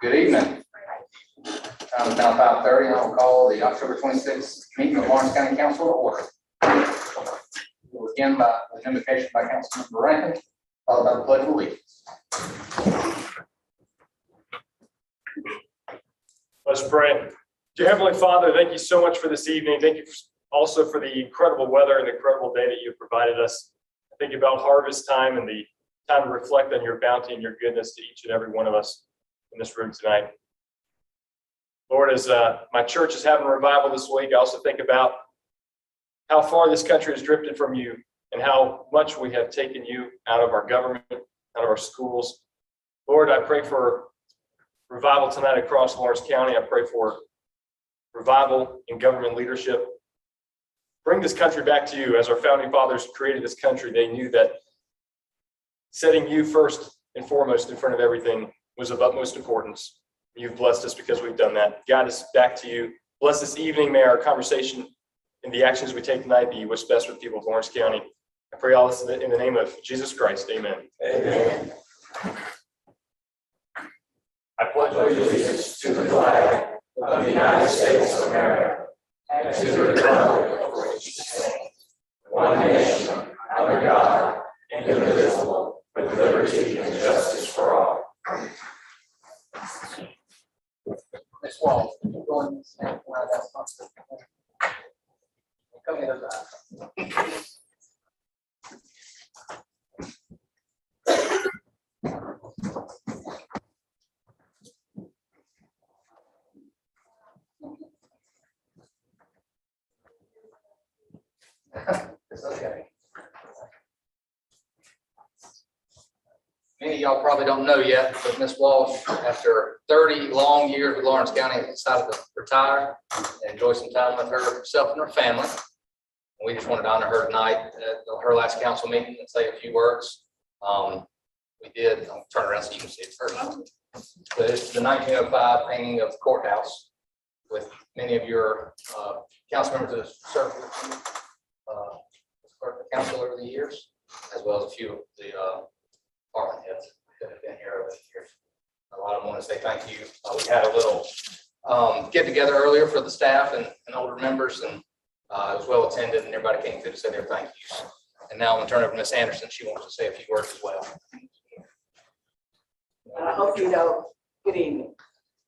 Good evening. It's now 5:30, and I'll call the October 26th meeting of Lawrence County Council to order. We'll begin by the invocation by Councilmember Rankin, followed by the Pledge of Allegiance. Let's pray. Dear Heavenly Father, thank you so much for this evening. Thank you also for the incredible weather and the incredible day that you've provided us. I think about harvest time and the time to reflect on your bounty and your goodness to each and every one of us in this room tonight. Lord, as my church is having a revival this week, I also think about how far this country has drifted from you and how much we have taken you out of our government, out of our schools. Lord, I pray for revival tonight across Lawrence County. I pray for revival in government leadership. Bring this country back to you. As our founding fathers created this country, they knew that setting you first and foremost in front of everything was of utmost importance. You've blessed us because we've done that. Guide us back to you. Bless this evening. May our conversation and the actions we take tonight be what's best for the people of Lawrence County. I pray all this in the name of Jesus Christ. Amen. Amen. I pledge allegiance to the flag of the United States of America and to the republic for which it stands, one nation, under God, indivisible, with liberty and justice for all. Ms. Wall, go and stand for that. Come here. It's okay. Many of y'all probably don't know yet, but Ms. Walsh, after 30 long years with Lawrence County, decided to retire and enjoy some time with herself and her family. And we just wanted to honor her tonight at her last council meeting and say a few words. We did, I'll turn around so you can see it first. But it's the 1905 painting of the courthouse with many of your council members that have served with you, the council over the years, as well as a few of the department heads that have been here over the years. A lot of them want to say thank you. We had a little get together earlier for the staff and older members, and it was well attended, and everybody came through to say their thank yous. And now I'm going to turn over to Ms. Anderson. She wants to say a few words as well. I hope you know, good evening.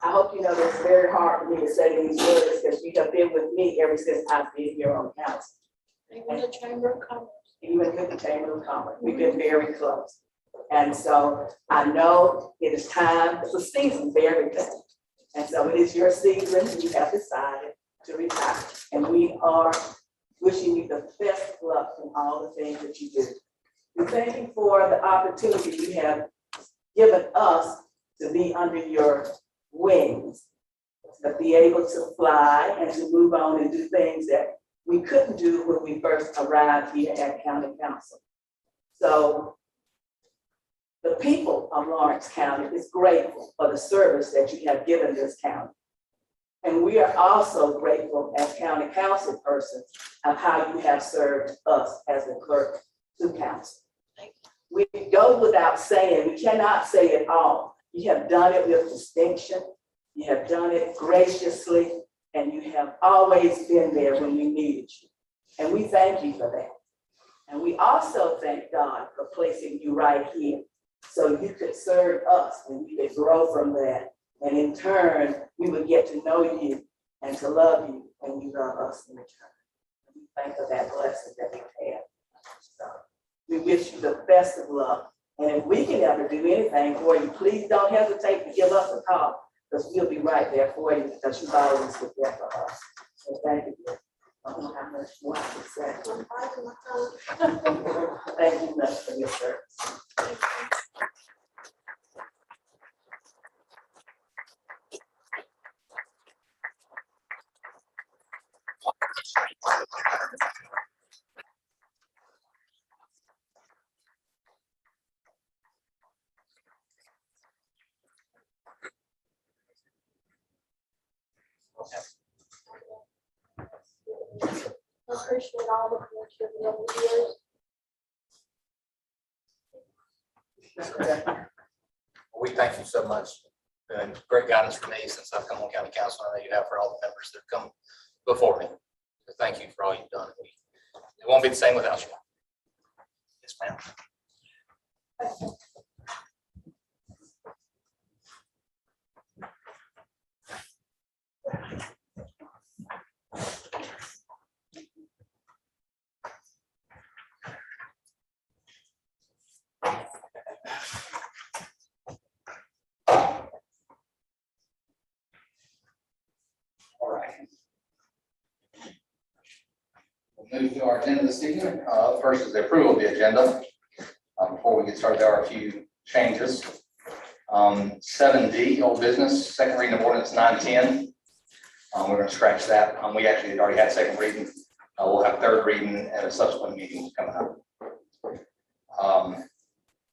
I hope you know that it's very hard for me to say these words because you have been with me ever since I've been here on council. Even the Chamber of Commerce. Even with the Chamber of Commerce, we've been very close. And so I know it is time, it's a season for everything. And so it is your season, you have decided to retire. And we are wishing you the best of luck in all the things that you do. We thank you for the opportunity you have given us to be under your wings, to be able to fly and to move on and do things that we couldn't do when we first arrived here at County Council. So the people of Lawrence County is grateful for the service that you have given this county. And we are also grateful as county council persons of how you have served us as the clerk to council. We go without saying, we cannot say it all. You have done it with distinction. You have done it graciously, and you have always been there when we needed you. And we thank you for that. And we also thank God for placing you right here so you could serve us and we could grow from that. And in turn, we would get to know you and to love you, and you love us in return. And we thank for that blessing that we've had. So we wish you the best of luck. And if we can ever do anything for you, please don't hesitate to give us a call, because we'll be right there for you, because you've always been there for us. So thank you. I don't know how much more I can say. Thank you much for your service. I appreciate all the work you've done over the years. We thank you so much. Been great guidance for me since I've come on county council. I know you have for all the members that have come before me. So thank you for all you've done. It won't be the same without you. Yes, ma'am. All right. We'll move to our agenda this evening. First is the approval of the agenda. Before we get started, there are a few changes. 7D, old business, second reading of ordinance 910. We're going to scratch that. We actually had already had second reading. We'll have third reading at a subsequent meeting coming up.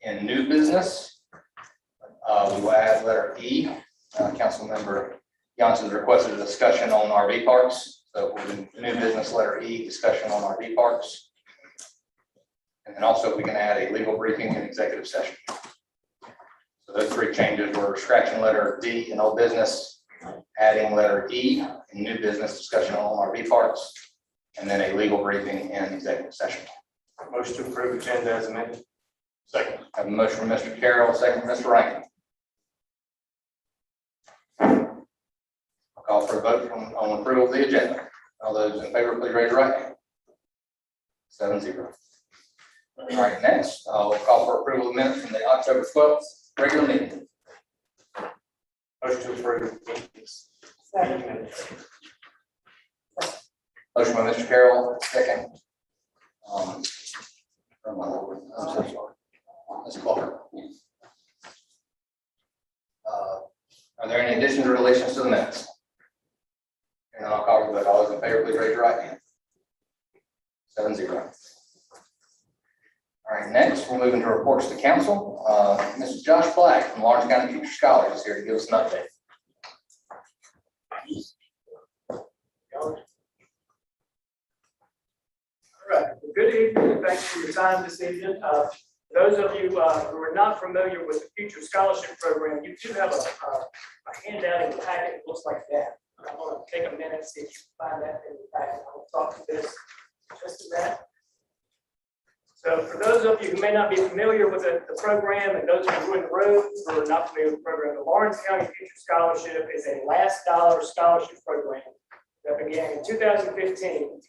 In new business, we will add letter E. Councilmember Johnson's requested a discussion on RV parks. So we're in new business letter E, discussion on RV parks. And then also we can add a legal briefing and executive session. So those three changes were scratching letter D in old business, adding letter E in new business, discussion on RV parks, and then a legal briefing and executive session. Motion to approve agenda as amended. Second. I have a motion from Mr. Carroll, second from Mr. Rankin. I'll call for a vote on approval of the agenda. All those in favor, please raise your right hand. 7-0. All right, next, we'll call for approval of minutes from the October 12th regular meeting. Motion to approve. Motion by Mr. Carroll, second. I'm so sorry. Ms. Clark. Are there any additions or deletions to the minutes? And I'll call for the vote. All those in favor, please raise your right hand. 7-0. All right, next we'll move into reports to council. Mrs. Josh Black from Lawrence County Future Scholars is here to give us an update. All right, well, good evening, and thanks for your time this evening. Those of you who are not familiar with the Future Scholarship Program, you do have a handout in the packet that looks like that. I'm going to take a minute, see if you can find that in the packet. I'll talk to this in just a minute. So for those of you who may not be familiar with the program, and those of you who are in the room who are not familiar with the program, the Lawrence County Future Scholarship is a last dollar scholarship program that began in 2015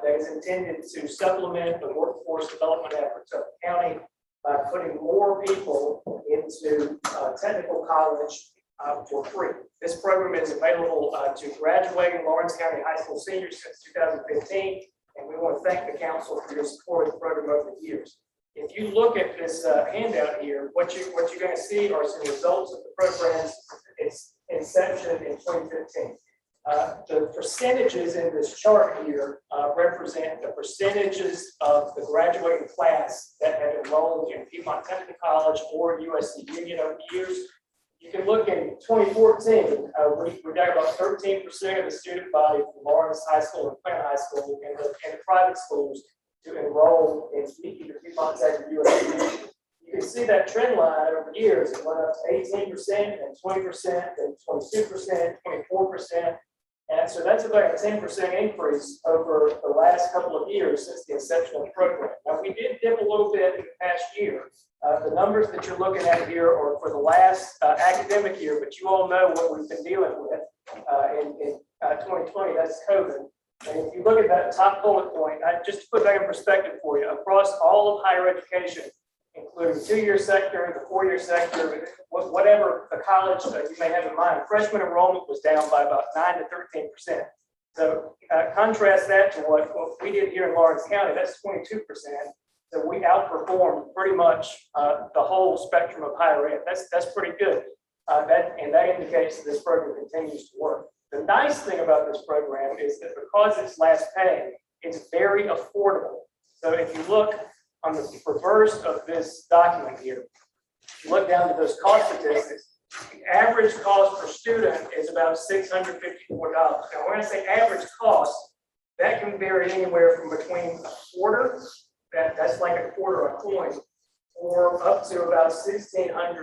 that is intended to supplement the workforce development efforts of the county by putting more people into technical college for free. This program is available to graduating Lawrence County High School seniors since 2015, and we want to thank the council for your support of the program over the years. If you look at this handout here, what you're going to see are some results of the program's its inception in 2015. The percentages in this chart here represent the percentages of the graduating class that have enrolled in Piedmont Technical College or USC Union over the years. You can look in 2014, we got about 13% of the student body from Lawrence High School and Plant High School and the private schools to enroll in either Piedmont Tech or USC. You can see that trend line over years. It went up to 18%, and 20%, and 22%, 24%. And so that's about a 10% increase over the last couple of years since the inception of the program. Now, we did dip a little bit in the past year. The numbers that you're looking at here are for the last academic year, but you all know what we've been dealing with in 2020, that's COVID. And if you look at that top bullet point, just to put that in perspective for you, across all of higher education, including the 2-year sector, the 4-year sector, whatever the college you may have in mind, freshman enrollment was down by about 9 to 13%. So contrast that to what we did here in Lawrence County, that's 22%. So we outperformed pretty much the whole spectrum of higher ed. That's pretty good. That indicates that this program continues to work. The nice thing about this program is that because it's last pay, it's very affordable. So if you look on the reverse of this document here, if you look down to those cost statistics, the average cost per student is about $654. Now, when I say average cost, that can vary anywhere from between a quarter, that's like a quarter a coin, or up to about $1,600.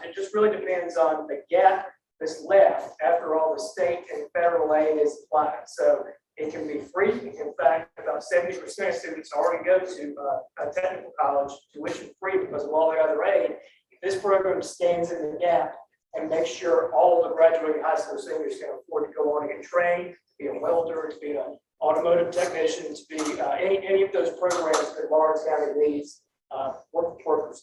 It just really depends on the gap that's left after all the state and federal aid is applied. So it can be free. In fact, about 70% of students already go to a technical college tuition free because of all the other aid. This program stands in the gap and makes sure all the graduating high school seniors can afford to go on and get trained, to be a welder, to be an automotive technician, to be any of those programs that Lawrence County needs workers.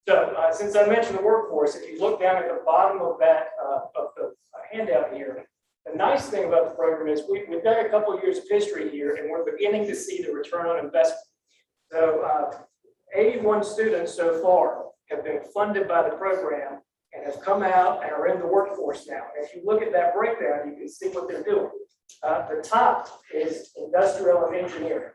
So since I mentioned the workforce, if you look down at the bottom of that of the handout here, the nice thing about the program is we've got a couple of years of history here, and we're beginning to see the return on investment. So 81 students so far have been funded by the program and have come out and are in the workforce now. And if you look at that breakdown, you can see what they're doing. The top is industrial and engineering.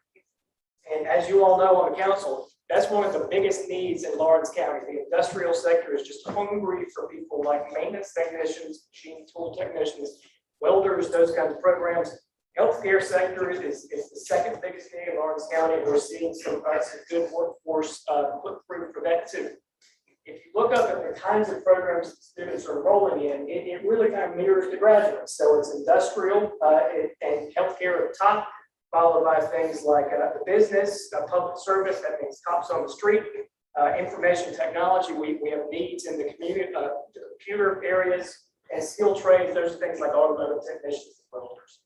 And as you all know on the council, that's one of the biggest needs in Lawrence County. The industrial sector is just hungry for people like maintenance technicians, machine tool technicians, welders, those kinds of programs. Healthcare sector is the second biggest need in Lawrence County, and we're seeing some good workforce put through for that too. If you look up at the kinds of programs that students are enrolling in, it really kind of mirrors the graduates. So it's industrial and healthcare at the top, followed by things like the business, public service, that means cops on the street, information technology. We have needs in the community, the computer areas, and skilled trades. Those are things like automotive technicians and welders.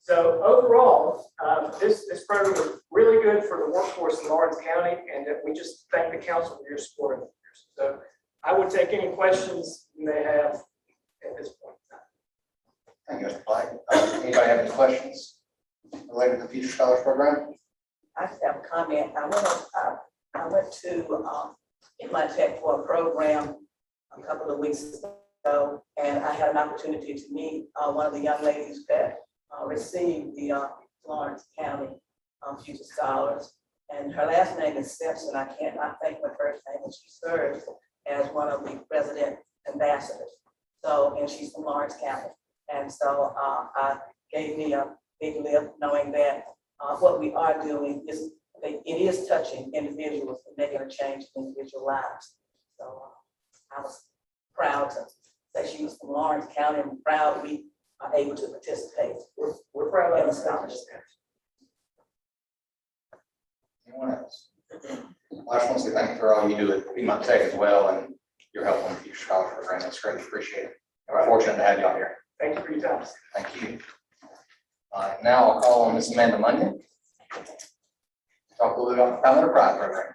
So overall, this program is really good for the workforce in Lawrence County, and we just thank the council for your support. So I would take any questions you may have at this point in time. Thank you, Mr. Black. Anybody have any questions related to the Future Scholars Program? I just have a comment. I went to Piedmont Tech for a program a couple of weeks ago, and I had an opportunity to meet one of the young ladies that received the Lawrence County Future Scholars. And her last name is Simpson. I cannot think of her first name, but she serves as one of the resident ambassadors. So, and she's from Lawrence County. And so gave me a big lift knowing that what we are doing is, it is touching individuals and making a change in individual lives. So I was proud to say she was from Lawrence County, and proud we are able to participate. We're proud of the the scholarship. Anyone else? Well, I just want to say thank you for all you do at Piedmont Tech as well, and your help on the Future Scholars Program. That's greatly appreciated. And we're fortunate to have you all here. Thank you for your time. Thank you. All right, now I'll call on Ms. Amanda Munyon. Talk a little bit about the Palmetto Pride Program.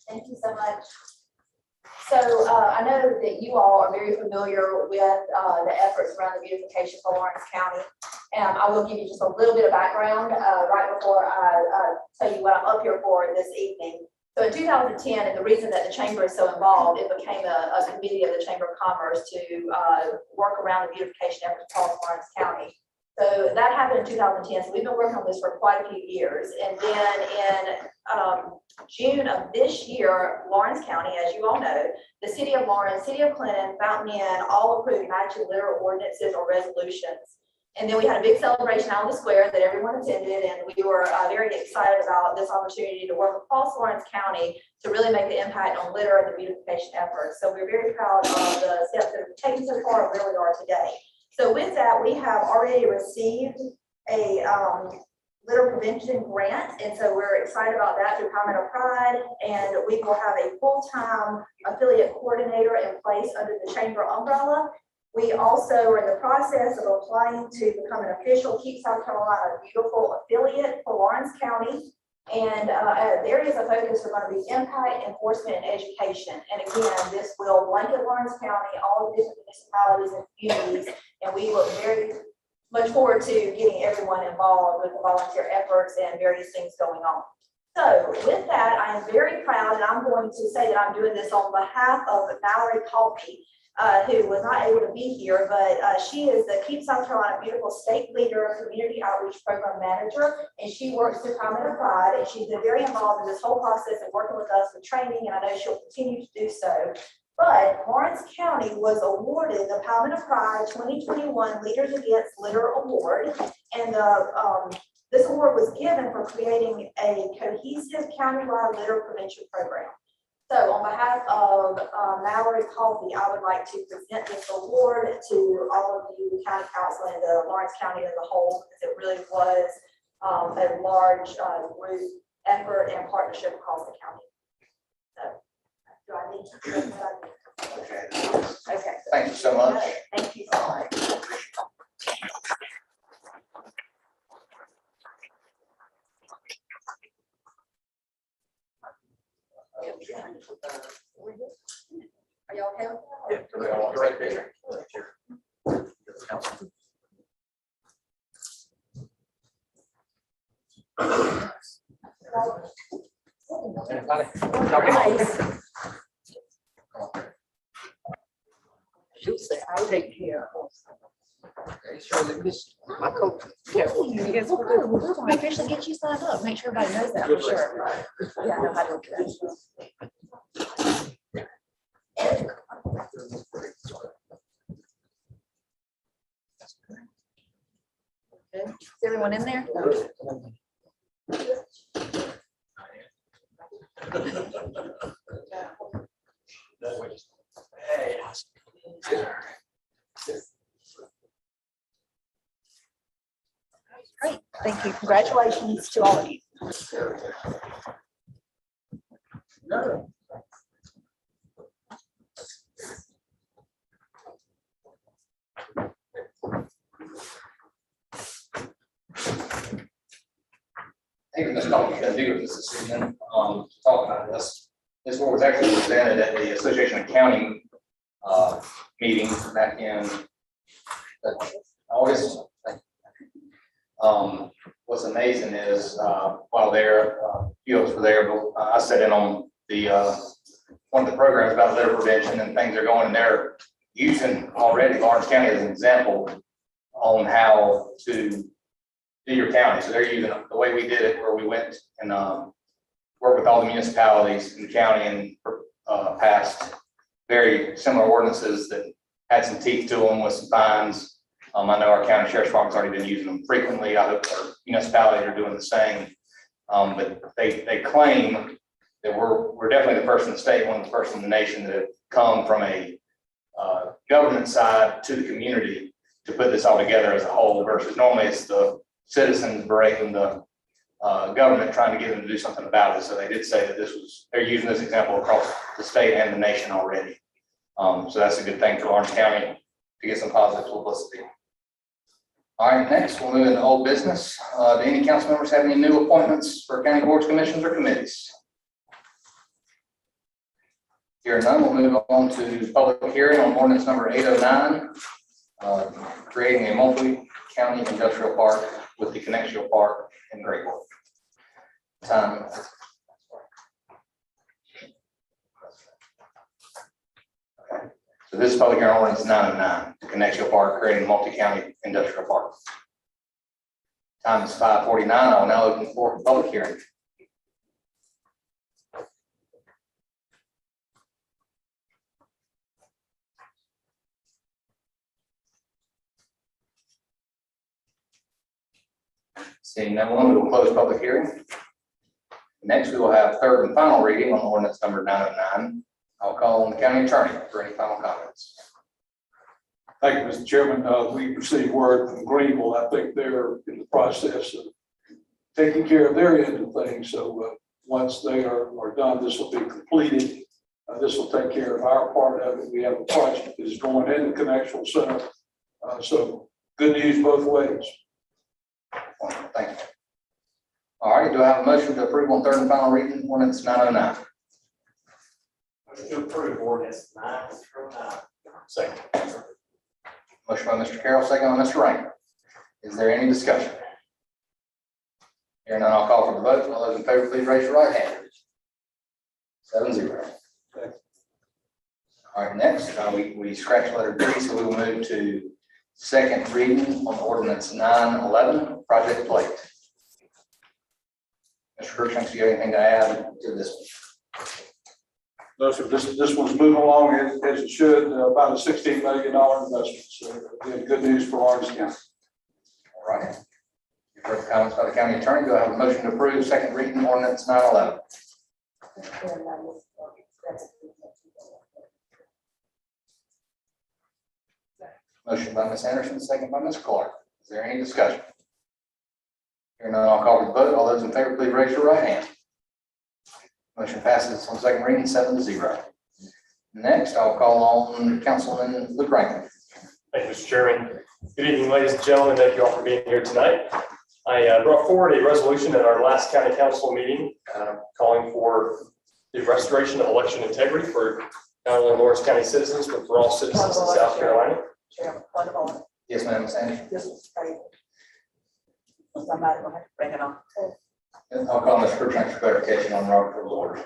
Thank you so much. So I know that you all are very familiar with the efforts around the beautification for Lawrence County. And I will give you just a little bit of background right before I tell you what I'm up here for this evening. So in 2010, and the reason that the chamber is so involved, it became a committee of the Chamber of Commerce to work around the beautification efforts across Lawrence County. So that happened in 2010. So we've been working on this for quite a few years. And then in June of this year, Lawrence County, as you all know, the city of Lawrence, city of Clinton, Fountain Inn, all approved 92 litter ordinances or resolutions. And then we had a big celebration out on the square that everyone attended, and we were very excited about this opportunity to work across Lawrence County to really make the impact on litter and the beautification efforts. So we're very proud of the steps that have been taken so far and where we are today. So with that, we have already received a litter prevention grant, and so we're excited about that through Palmetto Pride, and we will have a full-time affiliate coordinator in place under the chamber umbrella. We also are in the process of applying to become an official Keep South Carolina Beautiful affiliate for Lawrence County. And the areas of focus are going to be impact, enforcement, and education. And again, this will blanket Lawrence County, all the different municipalities and communities. And we look very much forward to getting everyone involved with the volunteer efforts and various things going on. So with that, I am very proud, and I'm going to say that I'm doing this on behalf of Mallory Colby, who was not able to be here, but she is the Keep South Carolina Beautiful State Leader, Community Outreach Program Manager, and she works through Palmetto Pride, and she's been very involved in this whole process and working with us with training, and I know she'll continue to do so. But Lawrence County was awarded the Palmetto Pride 2021 Leaders Against Litter Award, and this award was given for creating a cohesive countywide litter prevention program. So on behalf of Mallory Colby, I would like to present this award to all of you, the county council and the Lawrence County as a whole, because it really was a large group effort and partnership across the county. So, do I need to? Okay. Thank you so much. Thank you so much. Are y'all okay with that? Yeah, right there. Anybody? Nice. She'll say, I'll take care of my coach. We're going to officially get you signed up. Make sure everybody knows that for sure. Yeah, I know how to do that. Is everyone in there? Great, thank you. Congratulations to all of you. Thank you, Ms. Colby, to be with us this evening, to talk about this. This work was actually presented at the Association of County meeting back in August. What's amazing is while there, few of us were there, but I sat in on the one of the programs about litter prevention, and things are going, and they're using already Lawrence County as an example on how to do your county. So they're using the way we did it, where we went and worked with all the municipalities in the county and passed very similar ordinances that had some teeth to them with some fines. I know our county sheriff's department's already been using them frequently. I hope our municipalities are doing the same. But they claim that we're definitely the first in the state, one of the first in the nation that have come from a government side to the community to put this all together as a whole, versus normally it's the citizens berating the government trying to get them to do something about it. So they did say that they're using this example across the state and the nation already. So that's a good thing for Lawrence County to get some positive publicity. All right, next we'll move into old business. Do any council members have any new appointments for county boards, commissions, or committees? Hearing none, we'll move on to public hearing on ordinance number 809, creating a multi-county industrial park with the Connectional Park in Great Wolf. Time. So this is public hearing ordinance 909, the Connectional Park, creating a multi-county industrial park. Time is 5:49. I will now open for public hearing. Seeing no one, we will close public hearing. Next, we will have third and final reading on ordinance number 909. I'll call on the county attorney for any final comments. Thank you, Mr. Chairman. We received word from Greenville. I think they're in the process of taking care of their end of things. So once they are done, this will be completed. This will take care of our part of it. We have a project that is going in the Connectional Center. So good news both ways. Thank you. All right, do I have a motion to approve on third and final reading ordinance 909? Motion to approve ordinance 909. Second. Motion by Mr. Carroll, second by Mr. Rainer. Is there any discussion? Hearing none, I'll call for the vote. All those in favor, please raise your right hand. 7-0. All right, next, we scratched letter D, so we will move to second reading on ordinance 911, project plate. Mr. Cruikshank, do you have anything to add to this? No, sir, this one's moving along as it should, about a $16 million investment. So again, good news for Lawrence County. All right. You've heard the comments by the county attorney. Do I have a motion to approve second reading ordinance 911? Motion by Ms. Anderson, second by Ms. Clark. Is there any discussion? Hearing none, I'll call for the vote. All those in favor, please raise your right hand. Motion passes on second reading 7-0. Next, I'll call on Councilman Luke Rankin. Thank you, Mr. Chairman. Good evening, ladies and gentlemen. Thank you all for being here tonight. I brought forward a resolution at our last county council meeting calling for the restoration of election integrity for not only Lawrence County citizens, but for all citizens in South Carolina. Chairman, point of order. Yes, ma'am, Ms. Anderson. This is crazy. Somebody will have to bring it on. I'll call Mr. Cruikshank for clarification on Robert Rules of Order.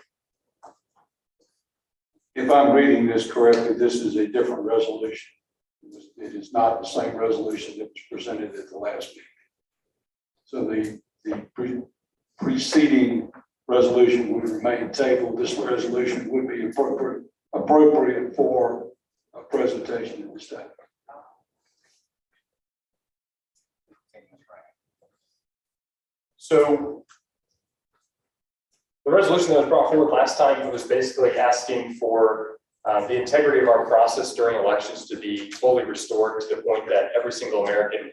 If I'm reading this correctly, this is a different resolution. It is not the same resolution that was presented at the last meeting. So the preceding resolution would remain tabled. This resolution would be appropriate for a presentation at this time. So the resolution that was brought forward last time was basically asking for the integrity of our process during elections to be fully restored to the point that every single American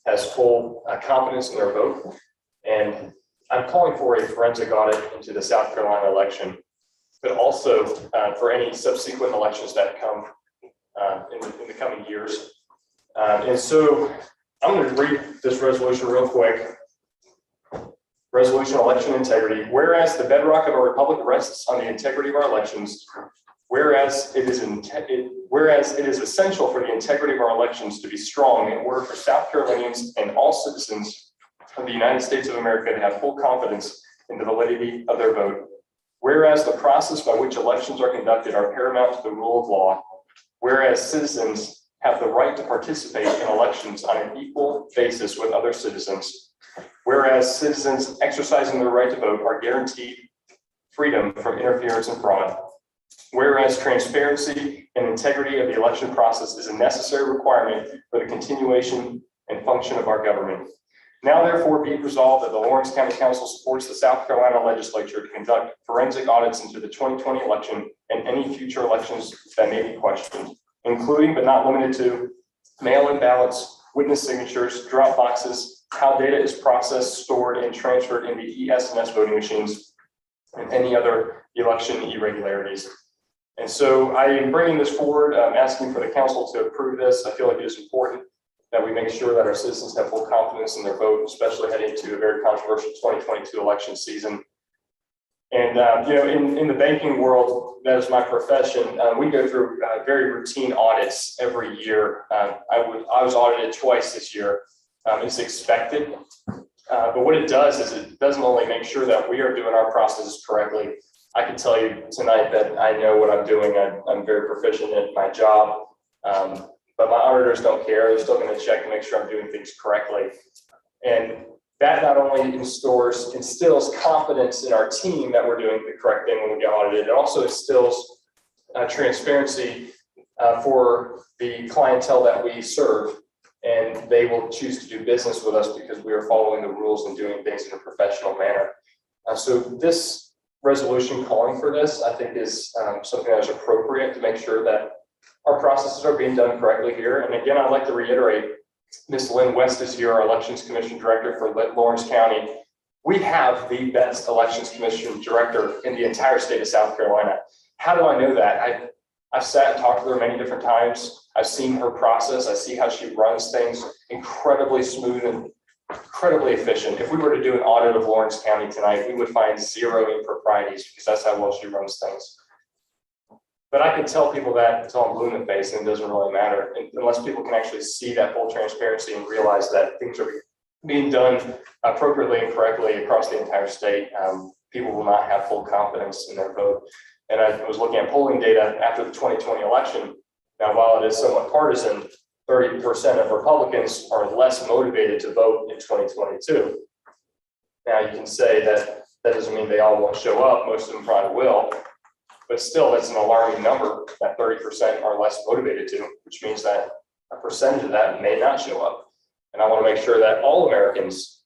has full confidence in their vote. And I'm calling for a forensic audit into the South Carolina election, but also for any subsequent elections that come in the coming years. And so I'm going to read this resolution real quick. Resolution on election integrity. Whereas the bedrock of our republic rests on the integrity of our elections, whereas it is essential for the integrity of our elections to be strong in order for South Carolinians and all citizens of the United States of America to have full confidence in the validity of their vote. Whereas the process by which elections are conducted are paramount to the rule of law. Whereas citizens have the right to participate in elections on an equal basis with other citizens. Whereas citizens exercising their right to vote are guaranteed freedom from interference and fraud. Whereas transparency and integrity of the election process is a necessary requirement for the continuation and function of our government. Now therefore be it resolved that the Lawrence County Council supports the South Carolina Legislature to conduct forensic audits into the 2020 election and any future elections that may be questioned, including but not limited to mail-in ballots, witness signatures, drop boxes, how data is processed, stored, and transferred in the ES&S voting machines, and any other election irregularities. And so I am bringing this forward, asking for the council to approve this. I feel like it is important that we make sure that our citizens have full confidence in their vote, especially heading into a very controversial 2022 election season. And in the banking world, that is my profession. We go through very routine audits every year. I was audited twice this year. It's expected, but what it does is it doesn't only make sure that we are doing our processes correctly. I can tell you tonight that I know what I'm doing. I'm very proficient at my job, but my auditors don't care. They're still going to check to make sure I'm doing things correctly. And That not only instills confidence in our team that we're doing the correct thing when we get audited, it also instills transparency for the clientele that we serve, and they will choose to do business with us because we are following the rules and doing things in a professional manner. So this resolution calling for this, I think, is something that is appropriate to make sure that our processes are being done correctly here. And again, I'd like to reiterate, Ms. Lynn West is here, our Elections Commission Director for Lawrence County. We have the best Elections Commission Director in the entire state of South Carolina. How do I know that? I've sat and talked with her many different times. I've seen her process. I see how she runs things incredibly smooth and incredibly efficient. If we were to do an audit of Lawrence County tonight, we would find zero improprieties because that's how well she runs things. But I can tell people that until I'm blue in the face, and it doesn't really matter unless people can actually see that full transparency and realize that things are being done appropriately and correctly across the entire state. People will not have full confidence in their vote. And I was looking at polling data after the 2020 election. Now, while it is somewhat partisan, 30% of Republicans are less motivated to vote in 2022. Now, you can say that doesn't mean they all won't show up. Most of them probably will. But still, that's an alarming number that 30% are less motivated to, which means that a percentage of that may not show up. And I want to make sure that all Americans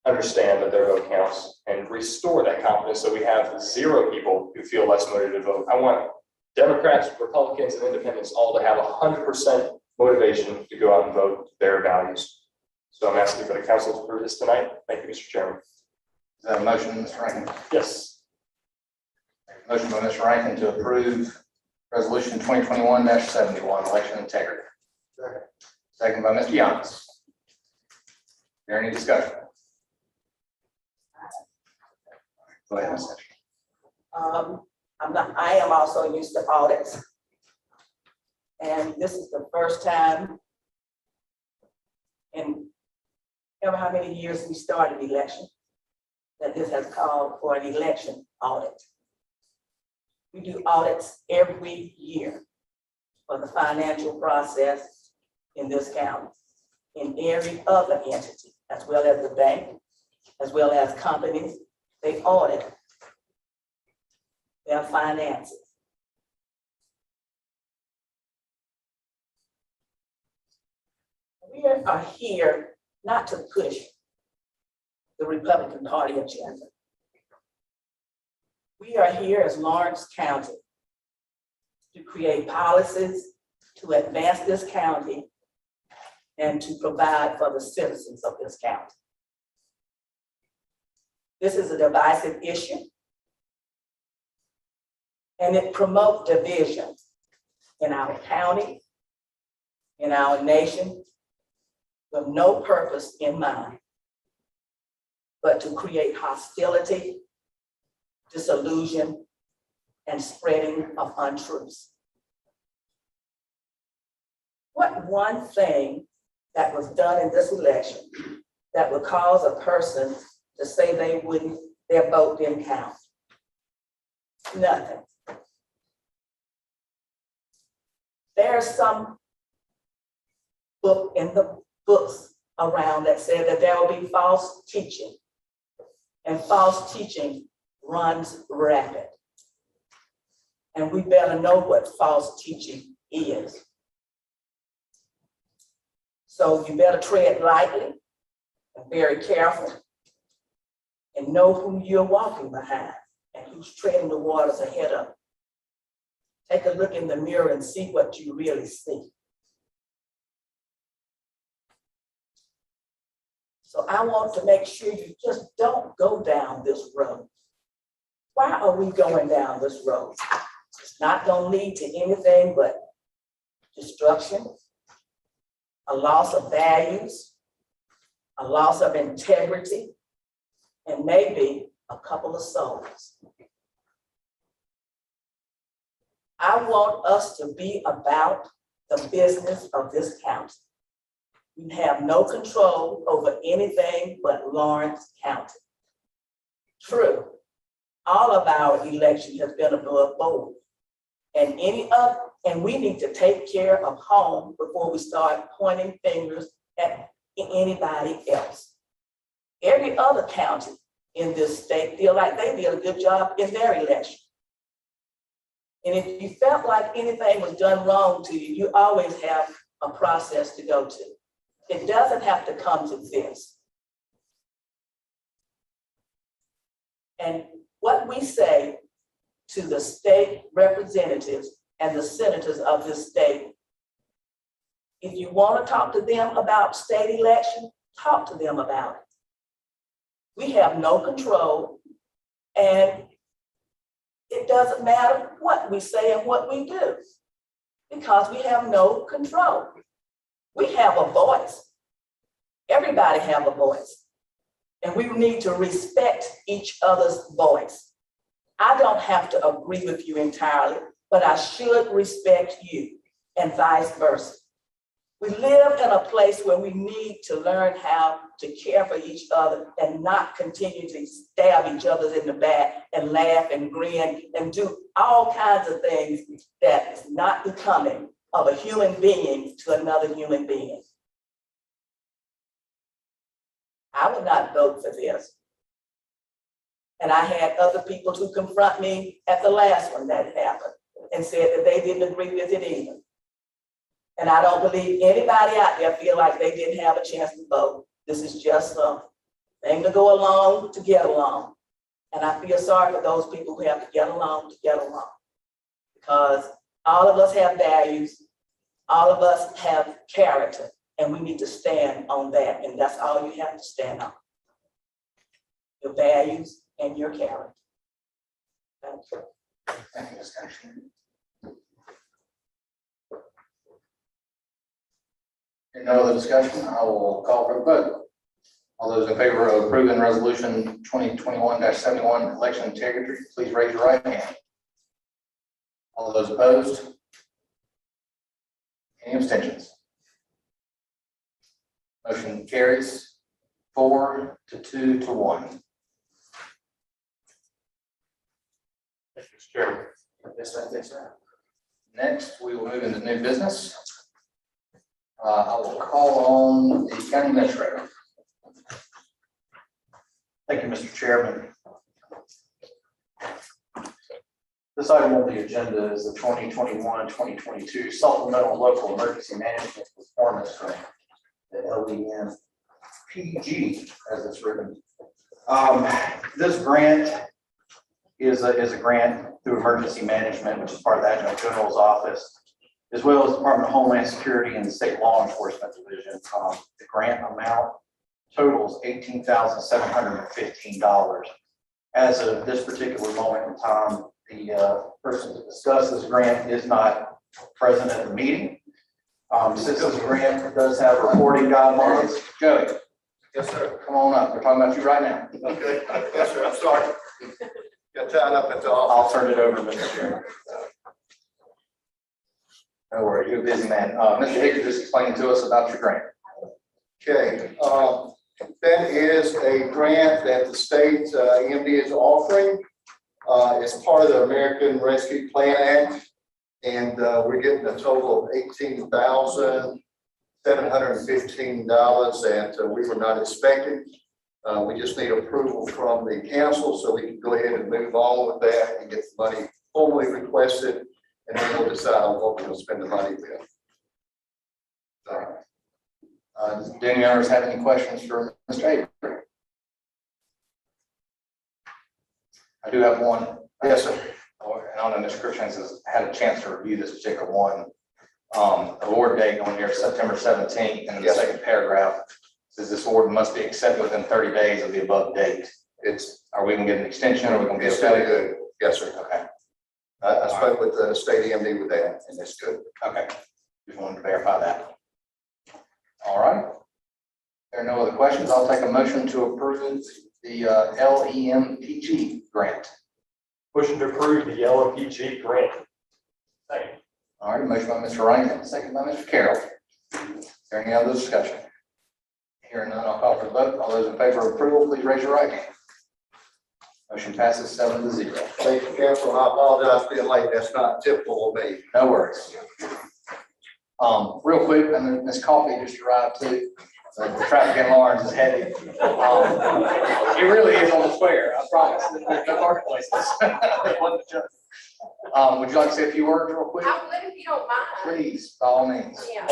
understand that their vote counts and restore that confidence so we have zero people who feel less motivated to vote. I want Democrats, Republicans, and independents all to have 100% motivation to go out and vote their values. So I'm asking for the council to approve this tonight. Thank you, Mr. Chairman. Is that a motion, Mr. Rankin? Yes. Motion by Mr. Rankin to approve resolution 2021-71, election integrity. Second by Mr. Giannis. Is there any discussion? Go ahead, Ms. Mitchell. I am also used to audits. And this is the first time in ever how many years we started the election that this has called for an election audit. We do audits every year for the financial process in this county, in every other entity, as well as the bank, as well as companies. They audit their finances. We are here not to push the Republican Party agenda. We are here as Lawrence County to create policies to advance this county and to provide for the citizens of this county. This is a divisive issue, and it promotes division in our county, in our nation, with no purpose in mind, but to create hostility, disillusion, and spreading of untruths. What one thing that was done in this election that would cause a person to say their vote didn't count? Nothing. There's some book in the books around that said that there will be false teaching, and false teaching runs rapid. And we better know what false teaching is. So you better tread lightly and very careful and know who you're walking behind and who's treading the waters ahead of you. Take a look in the mirror and see what you really see. So I want to make sure you just don't go down this road. Why are we going down this road? It's not going to lead to anything but destruction, a loss of values, a loss of integrity, and maybe a couple of souls. I want us to be about the business of this county. We have no control over anything but Lawrence County. True, all of our election has been above board. And we need to take care of home before we start pointing fingers at anybody else. Every other county in this state feel like they did a good job in their election. And if you felt like anything was done wrong to you, you always have a process to go to. It doesn't have to come to this. And what we say to the state representatives and the senators of this state, if you want to talk to them about state election, talk to them about it. We have no control, and it doesn't matter what we say and what we do, because we have no control. We have a voice. Everybody have a voice. And we need to respect each other's voice. I don't have to agree with you entirely, but I should respect you, and vice versa. We live in a place where we need to learn how to care for each other and not continue to stab each other in the back and laugh and grin and do all kinds of things that's not becoming of a human being to another human being. I would not vote for this. And I had other people to confront me at the last one that happened and said that they didn't agree with it either. And I don't believe anybody out there feel like they didn't have a chance to vote. This is just a thing to go along, to get along. And I feel sorry for those people who have to get along, because all of us have values, all of us have character, and we need to stand on that. And that's all you have to stand on. Your values and your character. Thank you. Thank you, Ms. Anderson. Hearing no other discussion, I will call for the vote. All those in favor of approving resolution 2021-71 election integrity, please raise your right hand. All those opposed? Any abstentions? Motion carries 4 to 2 to 1. Thank you, Mr. Chairman. Yes, sir. Next, we will move into new business. I will call on the county administrator. Thank you, Mr. Chairman. This item on the agenda is the 2021-2022 Supplemental Local Emergency Management Performance Grant, the LEM PG, as it's written. This grant is a grant through emergency management, which is part of the Adjutant General's office, as well as the Department of Homeland Security and the State Law Enforcement Division. The grant amount totals $18,715. As of this particular moment in time, the person to discuss this grant is not present at the meeting. Since this grant does have reporting guidelines. Joey, Yes, sir. come on up. We're talking about you right now. Okay, yes, sir, I'm sorry. Got tied up at the office. I'll turn it over, Mr. Chairman. No worries, you're a busy man. Mr. Hicks just explaining to us about your grant. Okay, that is a grant that the state EMD is offering. It's part of the American Rescue Plan Act, and we're getting a total of $18,715 that we were not expecting. We just need approval from the council so we can go ahead and move on with that and get the money formally requested, and then we'll decide on what we're going to spend the money with. Do any others have any questions for Mr. Avery? I do have one. Yes, sir. And I don't know, Mr. Christians has had a chance to review this particular one. Award date on here, September 17th, and in the Yes. second paragraph says this award must be accepted within 30 days of the above date. Are we gonna get an extension, or are we gonna get It's a really good. Yes, sir. Okay, I spoke with the state EMD with that, and it's good. okay. Just wanted to verify that. All right. If there are no other questions, I'll take a motion to approve the LEMPG grant. Motion to approve the LMPG grant. Second. All right, motion by Mr. Rankin, second by Mr. Carroll. Is there any other discussion? Hearing none, I'll call for the vote. All those in favor of approval, please raise your right hand. Motion passes 7-0. Thank you, council. I apologize for being late. That's not typical of me. No worries. Real quick, and then Ms. Coffee just arrived too. The traffic in Lawrence is heavy. It really is on the square, I promise. There's no parking places. Would you like to say a few words real quick? I would if you don't mind. Please, by all means. Yeah,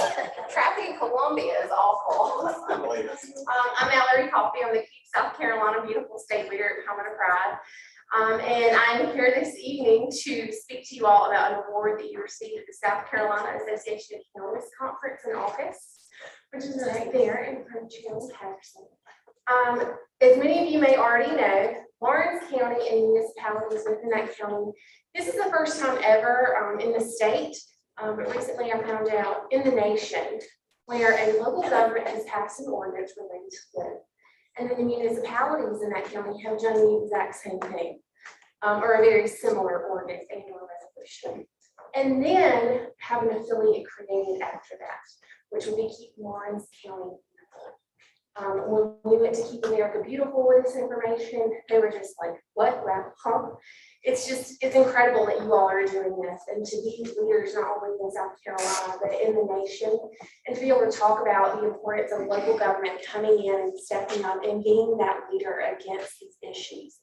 traffic in Columbia is awful. I believe it. I'm Mallory Coffey. I'm the Keep South Carolina Beautiful State Leader at Palmetto Pride. And I'm here this evening to speak to you all about an award that you received at the South Carolina Association of Counties Conference in August, which is right there in front of Chairman Patterson. As many of you may already know, Lawrence County and municipalities within that county, this is the first time ever in the state, but recently I found out in the nation, where a local government has passed an ordinance related to WIP. And then the municipalities in that county have done the exact same thing, or a very similar ordinance and or resolution. And then have an affiliate created after that, which will be Keep Lawrence County Beautiful. When we went to Keep America Beautiful with this information, they were just like, what, wow, huh? It's incredible that you all are doing this and to be leaders, not only in South Carolina, but in the nation, and to be able to talk about the importance of local government coming in and stepping up and being that leader against these issues.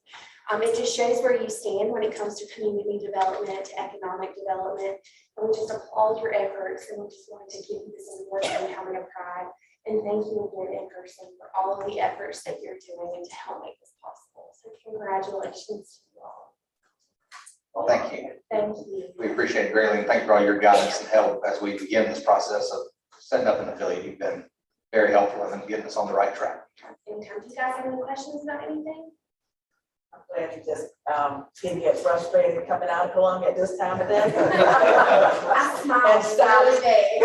It just shows where you stand when it comes to community development, economic development, and we just applaud your efforts, and we just wanted to give you this award from Palmetto Pride. And thank you again in person for all of the efforts that you're doing and to help make this possible. So congratulations to you all. Well, thank you. Thank you. We appreciate it greatly, and thank you for all your guidance and help as we begin this process of setting up an affiliate. You've been very helpful in getting us on the right track. Anytime you guys have any questions about anything? I'm glad you just didn't get frustrated coming out of Columbia at this time of day. I smiled And stop. really big.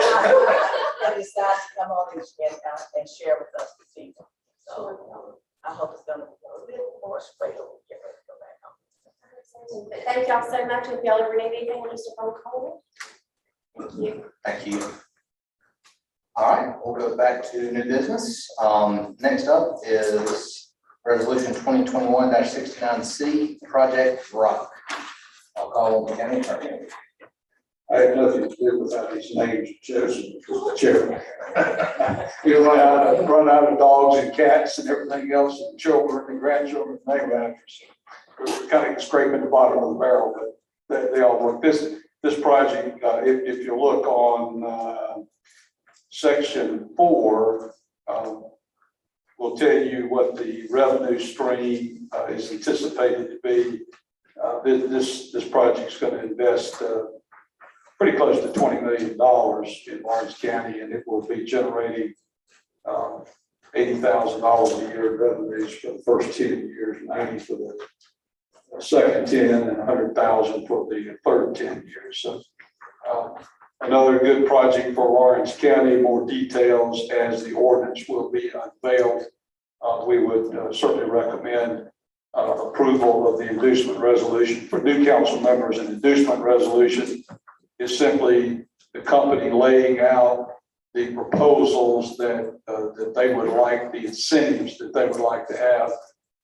And decide to come on and share with us this evening. So I hope it's gonna be a little more straight over here. Go back home. But thank y'all so much. If y'all ever need anything, we'll just a phone call. Thank you. Thank you. All right, we'll go back to new business. Next up is Resolution 2021-69C, Project Rock. I'll call on the county attorney. I had nothing to do with how these names are chosen, because the chairman. You run out of dogs and cats and everything else, and children and grandchildren, name after. So we're kind of scraping the bottom of the barrel, but they all work. This project, if you look on section 4, will tell you what the revenue stream is anticipated to be. This project's going to invest pretty close to $20 million in Lawrence County, and it will be generating $80,000 a year in revenues for the first 10 years, 90 for the second 10, and 100,000 for the third 10 years. So another good project for Lawrence County. More details as the ordinance will be unveiled. We would certainly recommend approval of the inducement resolution. For new council members, an inducement resolution is simply the company laying out the proposals that they would like, the incentives that they would like to have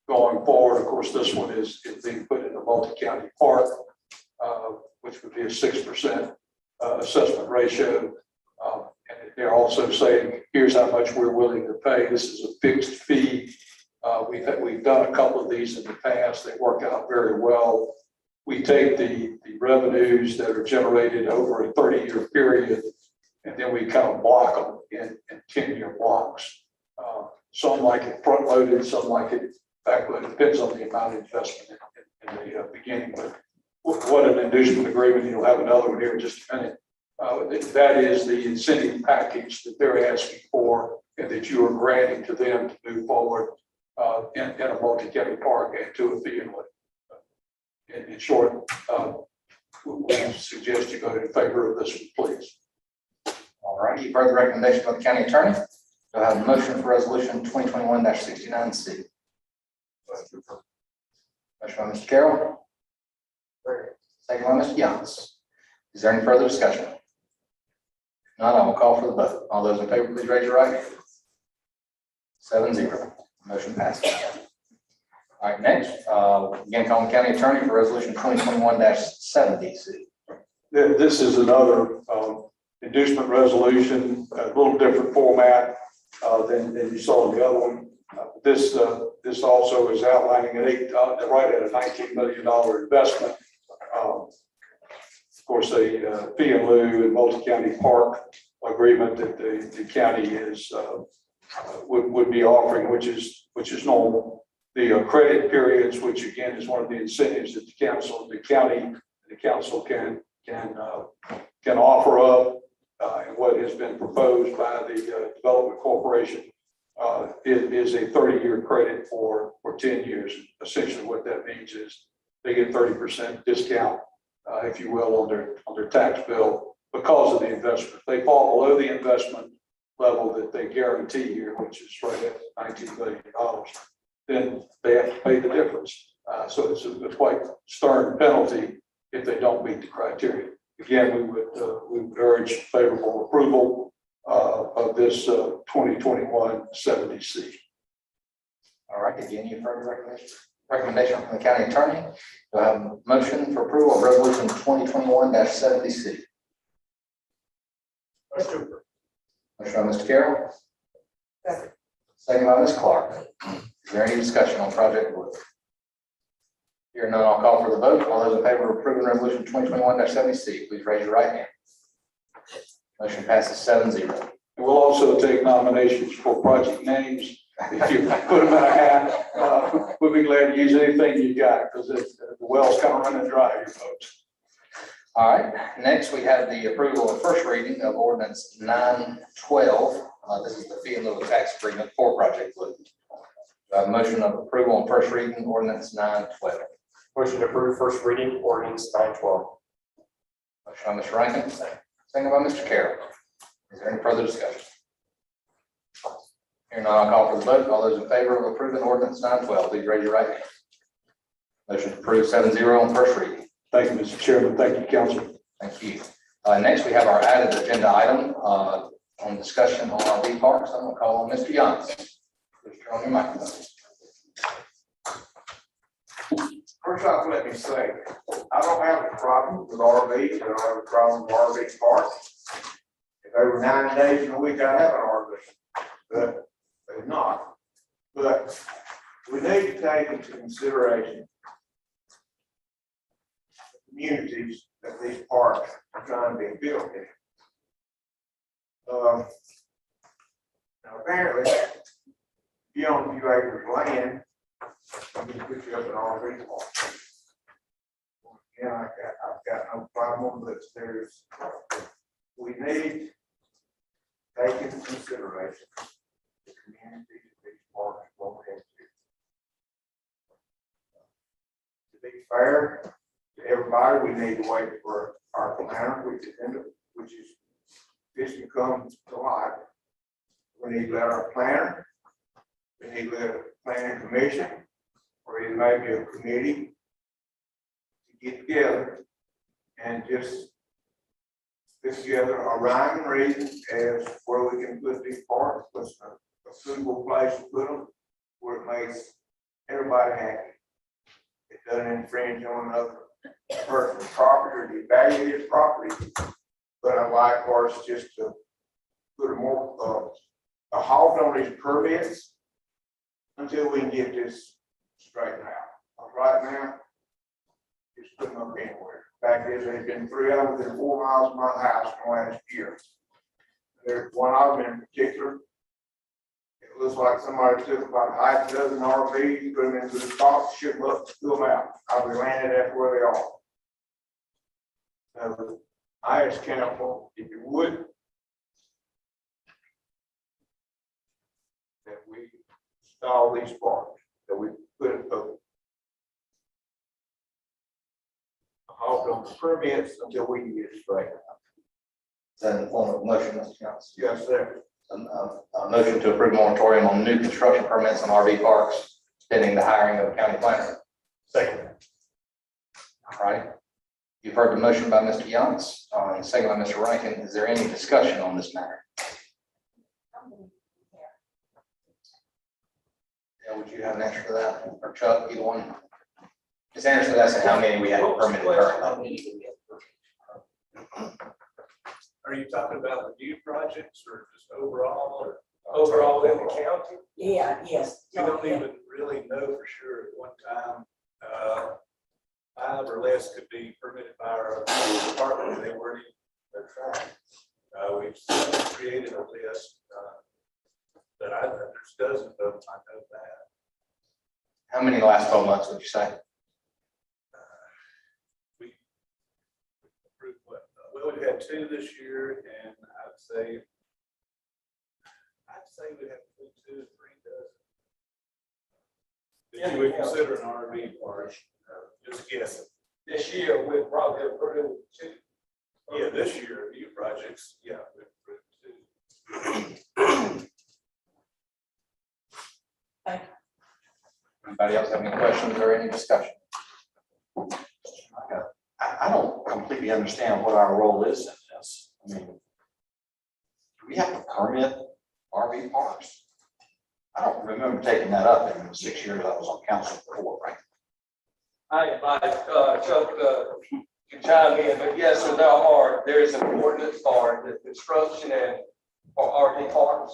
going forward. Of course, this one is being put in a multi-county park, which would be a 6% assessment ratio. And they're also saying, here's how much we're willing to pay. This is a fixed fee. We've done a couple of these in the past. They work out very well. We take the revenues that are generated over a 30-year period, and then we kind of block them in 10-year blocks. Some like it front-loaded, some like it back-loaded. Depends on the amount of investment in the beginning. But what an inducement agreement, you'll have another one here in just a minute. That is the incentive package that they're asking for and that you are granting to them to move forward in a multi-county park and to a fee inlet. In short, we suggest you vote in favor of this one, please. All right, you've heard the recommendation of the county attorney. Do I have a motion for resolution 2021-69C? Motion by Mr. Carroll. Second by Mr. Youngs. Is there any further discussion? If not, I will call for the vote. All those in favor, please raise your right hand. 7-0. Motion passes. All right, next, again, calling the county attorney for resolution 2021-70C. This is another inducement resolution, a little different format. than you saw in the other one. This also is outlining right at a $19 million investment. Of course, a fee in lieu and multi-county park agreement that the county is would be offering, which is normal. The credit periods, which again is one of the incentives that the council can offer up, and what has been proposed by the Development Corporation is a 30-year credit for 10 years. Essentially, what that means is they get 30% discount, if you will, on their tax bill because of the investment. They fall below the investment level that they guarantee here, which is right at $19 billion. Then they have to pay the difference. So it's a quite stern penalty if they don't meet the criteria. Again, we would urge favorable approval of this 2021 70C. All right, again, you've heard the recommendation from the county attorney. Do I have a motion for approval of resolution 2021-70C? Motion by Mr. Carroll. Second by Ms. Clark. Is there any discussion on project blue? Hearing none, I'll call for the vote. All those in favor of approving resolution 2021-70C, please raise your right hand. Motion passes 7-0. We'll also take nominations for project names. If you put them in a hat, we'll be glad to use anything you got because the well's kind of running dry here, folks. All right, next we have the approval of first reading of ordinance 912. This is the fee in lieu of tax agreement for Project Blue. Do I have a motion of approval on first reading ordinance 912? Motion to approve first reading ordinance 912. Motion by Mr. Rankin, second by Mr. Carroll. Is there any further discussion? Here none, I'll call for the vote. All those in favor of approving ordinance 912, please raise your right hand. Motion approved 7-0 on first reading. Thank you, Mr. Chairman. Thank you, Council. Thank you. Next, we have our added agenda item on discussion on RV parks. I'm going to call on Mr. Yance. Please turn on your microphone. First off, let me say, I don't have a problem with RVs. I don't have a problem with RV parks. If they were 9 days in a week, I'd have an RV, but they're not. But we need to take into consideration the communities that these parks are trying to be built in. Now apparently, if you own a few acres of land, you can put you up an RV park. Yeah, I've got no problem, but we need to take into consideration the communities that these parks are going into. To be fair to everybody, we need to wait for our planner, which is this to come to life. We need to let our planner, we need to let a planning commission, or it may be a committee, to get together and just put together a rhyme and reason as where we can put these parks, what's a suitable place to put them, where it makes everybody happy. It doesn't infringe on another person's property or devalue his property. But I like for us just to put a halt on these permits until we can get this straightened out. Right now, just put them up anywhere. Fact is, they've been 3 out within 4 miles of my house in the last year. There's one of them in particular. It looks like somebody took about half a dozen RVs, put them into the box, ship them up, fill them out. I'll be landed at where they are. So, I ask council, if you would, that we install these parks, that we put a halt on the permits until we can get it straightened out. Is that in the form of a motion, Mr. Johnson? Yes, sir. A motion to approve moratorium on new construction permits on RV parks pending the hiring of a county planner. Second. All right. You've heard the motion by Mr. Yance, and second by Mr. Rankin. Is there any discussion on this matter? Yeah, would you have an answer to that, or Chuck, either one? Just answer that and how many we have permitted currently. Are you talking about the new projects or just overall, or? overall in the county? Yeah, yes. We don't even really know for sure at one time. 5 or less could be permitted by our department, they weren't even their track. We've created a list, but there's dozens of them, I know that. How many in the last 12 months would you say? We approved what, well, we had 2 this year, and I'd say we have 2 to 3 dozen. That you would consider an RV park, just guessing. This year, we'll probably approve 2. Yeah, this year, new projects, yeah, we approved 2. Anybody else have any questions or any discussion? I don't completely understand what our role is in this. I mean, do we have to permit RV parks? I don't remember taking that up in the 6 years I was on council before, right? I invite Chuck to chime in, but yes, there is an ordinance for the construction and for RV parks.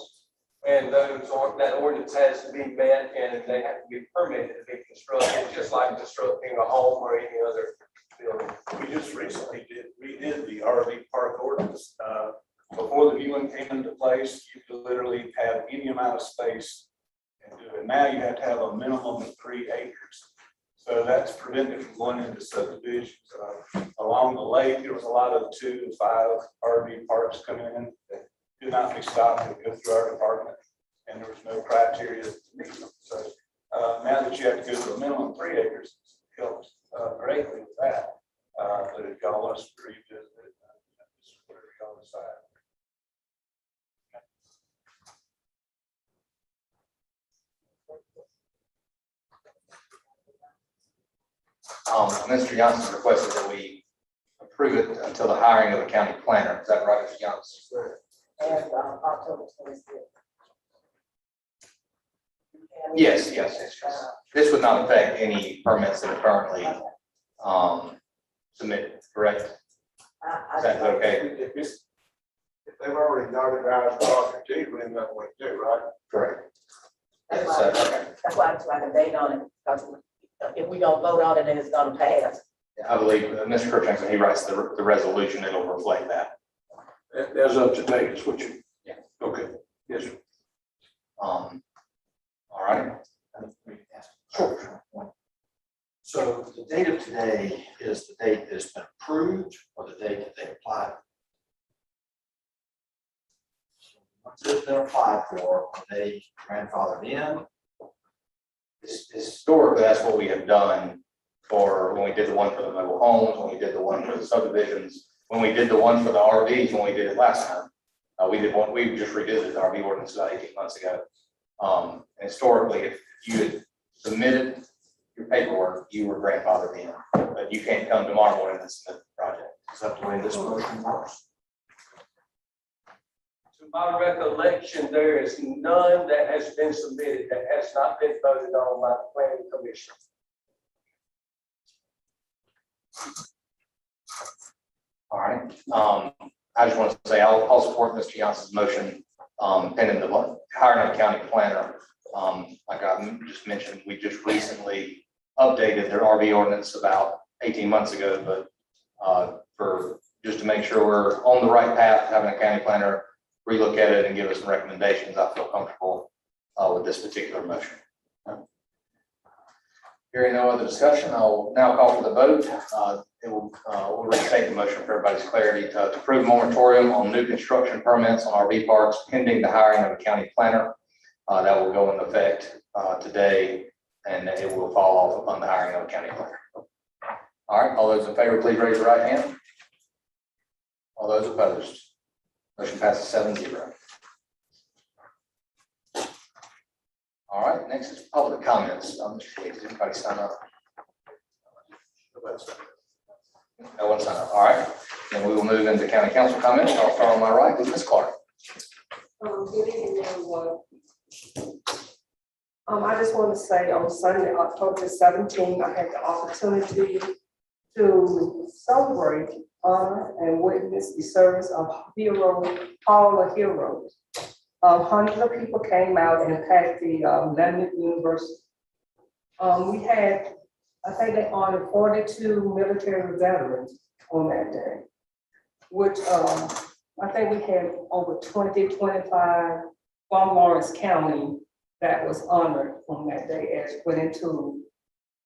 And that ordinance has to be met and they have to be permitted to be constructed, just like constructing a home or any other building. We just recently redid the RV park ordinance. Before the new one came into place, you could literally have any amount of space and do it. Now you have to have a minimum of 3 acres. So that's prevented from going into subdivisions. Along the lake, there was a lot of 2 to 5 RV parks coming in that could not be stopped and go through our department, and there was no criteria to meet them. So now that you have to go to a minimum of 3 acres, it helps greatly with that. But if y'all want us to revisit it, just whatever y'all decide. Mr. Johnson requested that we approve it until the hiring of a county planner. Is that right, Mr. Johnson? And October 26th. Yes. This would not affect any permits that are currently submitted, correct? Is that okay? If they've already dotted the i's and crossed the t's, we ain't nothing we can do, right? Correct. That's Yes, why, okay. that's why I just like a date on it, because if we don't vote on it, then it's gonna pass. I believe Mr. Cruikshank, when he writes the resolution, it'll reflect that. That's up to date, is what you. Yeah. Okay. Yes, sir. All right. Sure. So the date of today is the date that's been approved or the date that they applied? Once it's been applied for, are they grandfathered in? Historically, that's what we have done for when we did the one for the mobile homes, when we did the one for the subdivisions, when we did the one for the RVs, when we did it last time. We just redid the RV ordinance about 18 months ago. Historically, if you had submitted your paperwork, you were grandfathered in, but you can't come tomorrow morning and submit the project. Is that the way this motion works? To my recollection, there is none that has been submitted that has not been voted on by the planning commission. All right. I just want to say I'll support Mr. Johnson's motion pending the hiring of a county planner. Like I just mentioned, we just recently updated their RV ordinance about 18 months ago, but for just to make sure we're on the right path, having a county planner relook at it and give us some recommendations, I feel comfortable with this particular motion. Hearing no other discussion, I'll now call for the vote. We'll restate the motion for everybody's clarity to approve moratorium on new construction permits on RV parks pending the hiring of a county planner. That will go into effect today, and it will fall off upon the hiring of a county planner. All right, all those in favor, please raise your right hand. All those opposed, motion passes 7-0. All right, next is public comments. Did anybody sign up? No one signed up. All right, then we will move into county council comments. I'll start on my right with Ms. Clark. Good evening, everyone. I just want to say on Sunday, October 17th, I had the opportunity to celebrate, honor, and witness the service of Hall of Heroes. Hundreds of people came out and packed the Lebanon University. We had, I think they honored 42 military veterans on that day, which I think we had over 20, 25 from Lawrence County that was honored on that day as went into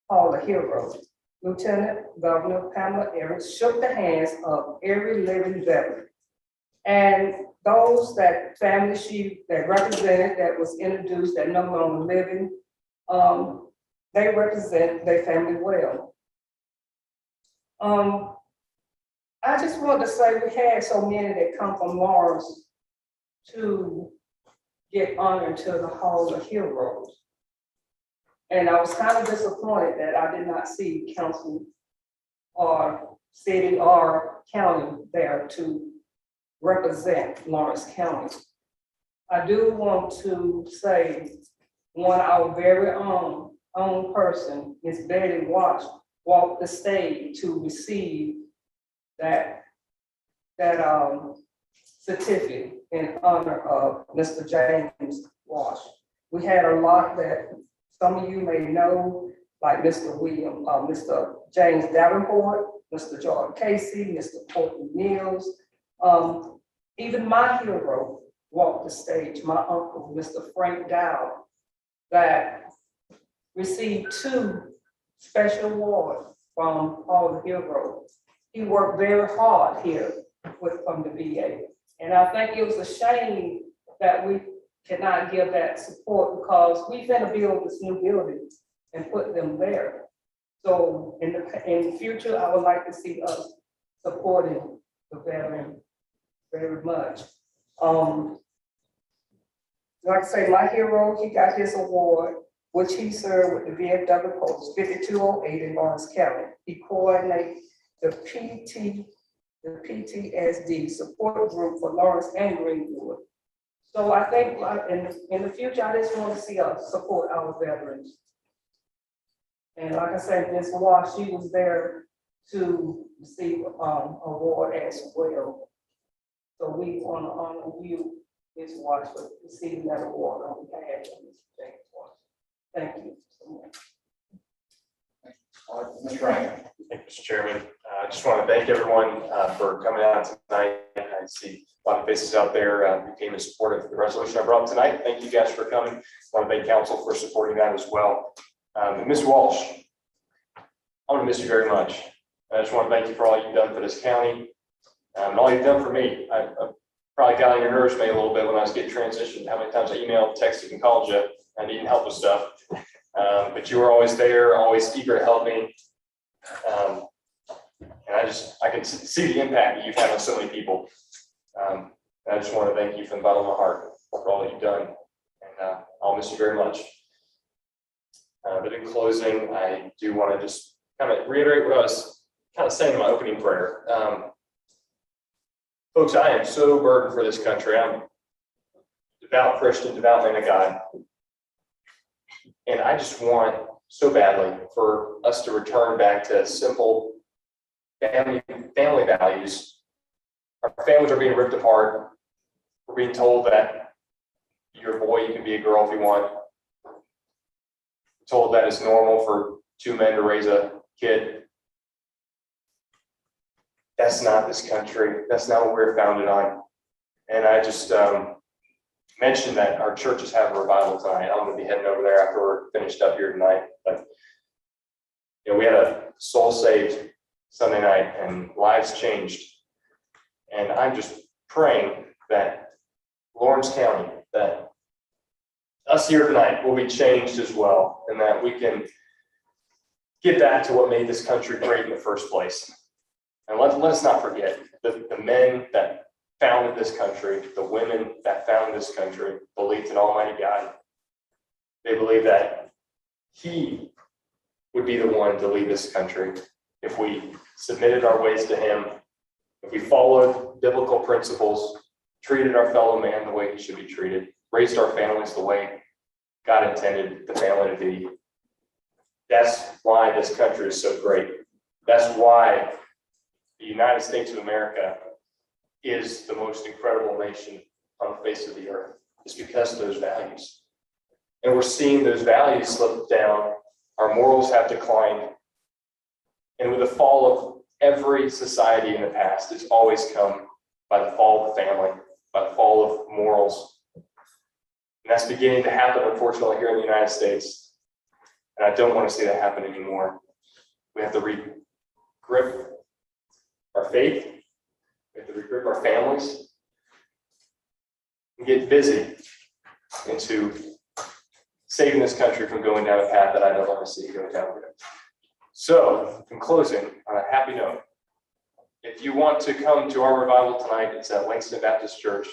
Hall of Heroes. Lieutenant Governor Palmetto shook the hands of every living veteran. And those that family she that represented, that was introduced, that no longer living, they represent their family well. I just want to say we had so many that come from Lawrence to get honored to the Hall of Heroes. And I was kind of disappointed that I did not see council or city or county there to represent Lawrence County. I do want to say one of our very own person, Ms. Betty Watch, walked the stage to receive that certificate in honor of Mr. James Wash. We had a lot that some of you may know, like Mr. James Davenport, Mr. Jordan Casey, Mr. Courtney Mills. Even my hero walked the stage, my uncle, Mr. Frank Dow, that received 2 special awards from all the heroes. He worked very hard here from the VA. And I think it was a shame that we cannot give that support because we're going to build this new building and put them there. So in the future, I would like to see us supporting the veteran very much. Like I say, my hero, he got his award, which he served with the VFW Post 5208 in Lawrence County. He coordinates the PTSD support group for Lawrence and Greenwood. So I think in the future, I just want to see us support our veterans. And like I said, Ms. Wash, she was there to receive award as well. So we want to honor you, Ms. Wash, for receiving that award on behalf of Mr. James Wash. Thank you so much. Mr. Rankin. Thank you, Mr. Chairman. I just want to thank everyone for coming out tonight. I see a lot of faces out there who came in support of the resolution I brought tonight. Thank you guys for coming. I want to thank council for supporting that as well. Ms. Walsh, I want to miss you very much. I just want to thank you for all you've done for this county and all you've done for me. I probably got on your nerves maybe a little bit when I was getting transitioned, how many times I emailed, texted, and called you and needing help with stuff. But you were always there, always eager to help me. And I can see the impact that you've had on so many people. And I just want to thank you from the bottom of my heart for all that you've done. And I'll miss you very much. But in closing, I do want to just kind of reiterate what I was kind of saying in my opening prayer. Folks, I am so burdened for this country. I'm a devout Christian, devout man of God. And I just want so badly for us to return back to simple family values. Our families are being ripped apart. We're being told that you're a boy, you can be a girl if you want. We're told that it's normal for 2 men to raise a kid. That's not this country. That's not what we're founded on. And I just mentioned that our church is having a revival tonight. I'm going to be heading over there after we're finished up here tonight. But we had a soul saved Sunday night and lives changed. And I'm just praying that Lawrence County, that us here tonight will be changed as well, and that we can get back to what made this country great in the first place. And let us not forget the men that founded this country, the women that founded this country, believed in Almighty God. They believed that He would be the one to lead this country if we submitted our ways to Him, if we followed biblical principles, treated our fellow man the way he should be treated, raised our families the way God intended the family to be. That's why this country is so great. That's why the United States of America is the most incredible nation on the face of the earth. is because of those values. And we're seeing those values slip down. Our morals have declined. And with the fall of every society in the past, it's always come by the fall of the family, by the fall of morals. And that's beginning to happen, unfortunately, here in the United States. And I don't want to see that happen anymore. We have to regrip our faith. We have to regrip our families and get busy into saving this country from going down a path that I don't want to see go down. So, in closing, on a happy note, if you want to come to our revival tonight, it's at Langston Baptist Church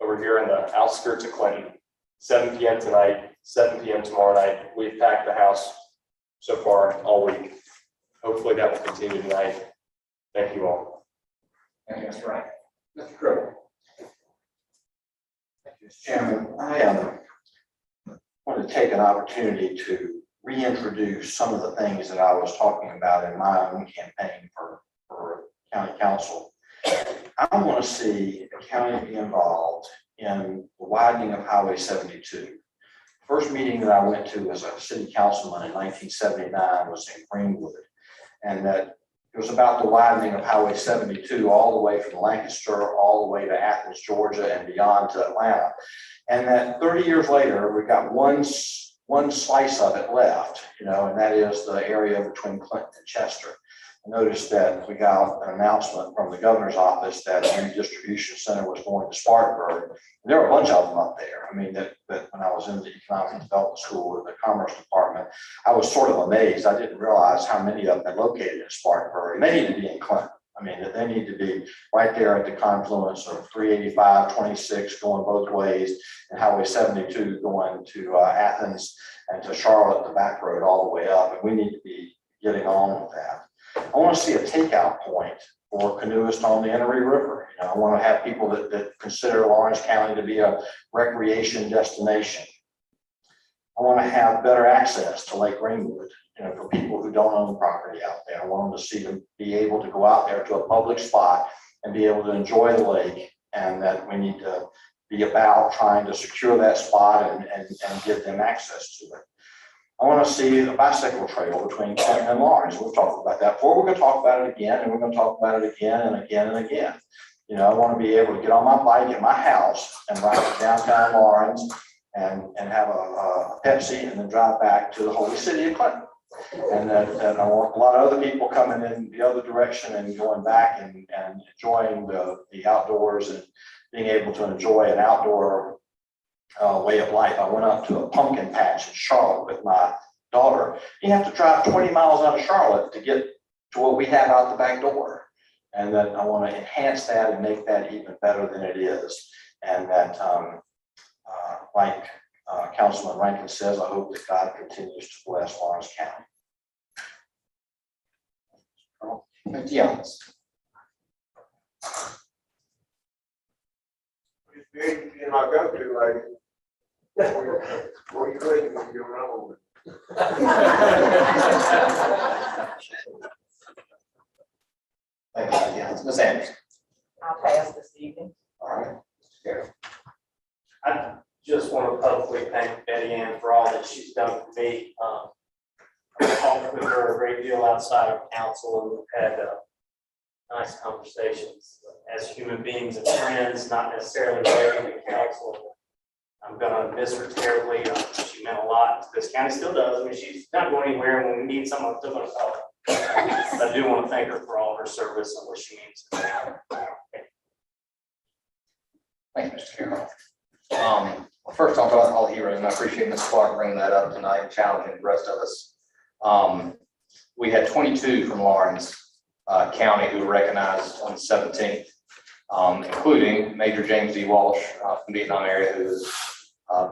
over here in the outskirts of Clinton, 7 p.m. tonight, 7 p.m. tomorrow night. We've packed the house so far all week. Hopefully that will continue tonight. Thank you all. Thank you, Mr. Wright. Mr. Crowe. Mr. Chairman, I want to take an opportunity to reintroduce some of the things that I was talking about in my own campaign for county council. I want to see the county be involved in the widening of Highway 72. First meeting that I went to as a city councilman in 1979 was in Greenwood, and that it was about the widening of Highway 72 all the way from Lancaster, all the way to Athens, Georgia, and beyond to Atlanta. And that 30 years later, we've got one slice of it left, and that is the area between Clinton and Chester. I noticed that we got an announcement from the governor's office that a new distribution center was going to Spartanburg. And there were a bunch of them up there. I mean, that when I was in the economic development school with the commerce department, I was sort of amazed. I didn't realize how many of them had located in Spartanburg. And they need to be in Clinton. I mean, they need to be right there at the confluence of 385, 26 going both ways, and Highway 72 going to Athens and to Charlotte, the back road all the way up. And we need to be getting on with that. I want to see a takeout point for canoeists on the Enoree River. I want to have people that consider Lawrence County to be a recreation destination. I want to have better access to Lake Greenwood, for people who don't own property out there. I want them to see them be able to go out there to a public spot and be able to enjoy the lake, and that we need to be about trying to secure that spot and give them access to it. I want to see a bicycle trail between Clinton and Lawrence. We've talked about that before. We're going to talk about it again, and we're going to talk about it again and again and again. I want to be able to get on my bike at my house and ride to downtown Lawrence and have a Pepsi and then drive back to the holy city of Clinton. And that I want a lot of other people coming in the other direction and going back and enjoying the outdoors and being able to enjoy an outdoor way of life. I went up to a pumpkin patch in Charlotte with my daughter. You have to drive 20 miles out of Charlotte to get to what we have out the back door. And then I want to enhance that and make that even better than it is. And that, like Councilman Rankin says, I hope that God continues to bless Lawrence County. Yes. You're not going to, like, what you think when you're wrong? Thank you, yes. Ms. Anderson. I'll pass this evening. All right. Gary. I just want to publicly thank Betty Ann for all that she's done for me. I've talked with her a great deal outside of council, and we've had nice conversations as human beings and friends, not necessarily related to council. I'm gonna miss her terribly. She meant a lot to this county, still does. I mean, she's not going anywhere, and when we need someone, I'm still gonna call her. But I do want to thank her for all her service and what she means to me. Thank you, Mr. Carroll. Well, first off, about all heroes, and I appreciate Ms. Clark bringing that up tonight and challenging the rest of us. We had 22 from Lawrence County who were recognized on the 17th, including Major James D. Walsh from the Vietnam area, who is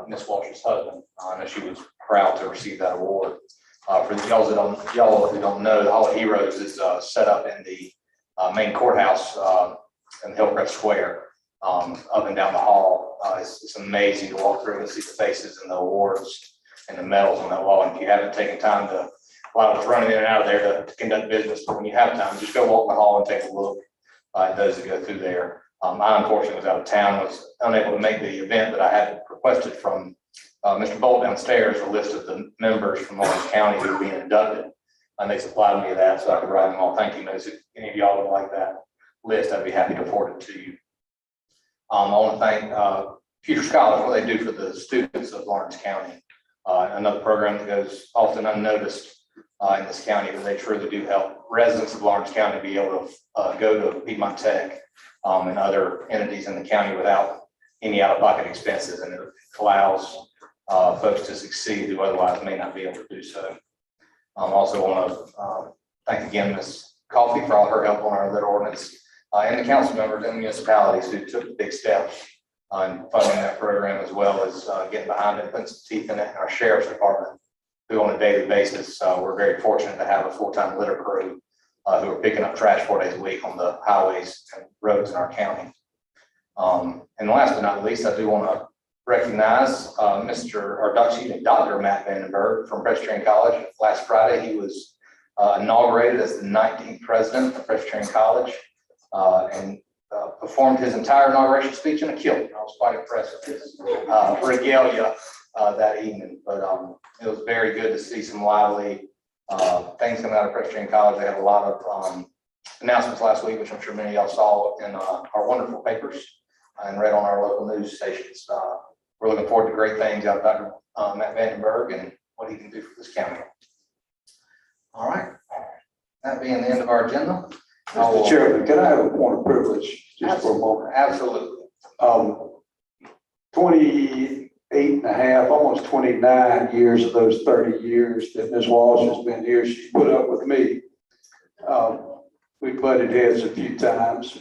Ms. Walsh's husband. I know she was proud to receive that award. For y'all who don't know, the Hall of Heroes is set up in the main courthouse in Hillcrest Square, up and down the hall. It's amazing to walk through and see the faces and the awards and the medals on that wall. And if you haven't taken time to, while I was running in and out of there to conduct business, but when you have time, just go walk the hall and take a look at those that go through there. I unfortunately was out of town, was unable to make the event, but I had requested from Mr. Bolt downstairs a list of the members from Orange County who were being inducted. And they supplied me that so I could write them all thank you notes. If any of y'all would like that list, I'd be happy to forward it to you. I want to thank Future Scholars, what they do for the students of Lawrence County. Another program that goes often unnoticed in this county, but they truly do help residents of Lawrence County be able to go to Piedmont Tech and other entities in the county without any out-of-pocket expenses, and it allows folks to succeed who otherwise may not be able to do so. Also want to thank again Ms. Coffey for all her help on our lit ordinance, and the council members and municipalities who took the big steps on funding that program, as well as getting behind it, putting some teeth in it, and our sheriff's department, who on a daily basis, we're very fortunate to have a full-time litter crew who are picking up trash 4 days a week on the highways and roads in our county. And last but not least, I do want to recognize Dr. Matt Vandenberg from Presbyterian College. Last Friday, he was inaugurated as the 19th president of Presbyterian College and performed his entire inauguration speech in a kilt. I was quite impressed with his regalia that evening, but it was very good to see some lively things coming out of Presbyterian College. They had a lot of announcements last week, which I'm sure many of y'all saw in our wonderful papers and read on our local news stations. We're looking forward to great things out of Dr. Matt Vandenberg and what he can do for this county. All right, that being the end of our agenda. Mr. Chairman, can I have a point of privilege just for a moment? Absolutely. 28 and a half, almost 29 years of those 30 years that Ms. Walsh has been here, she's put up with me. We butted heads a few times,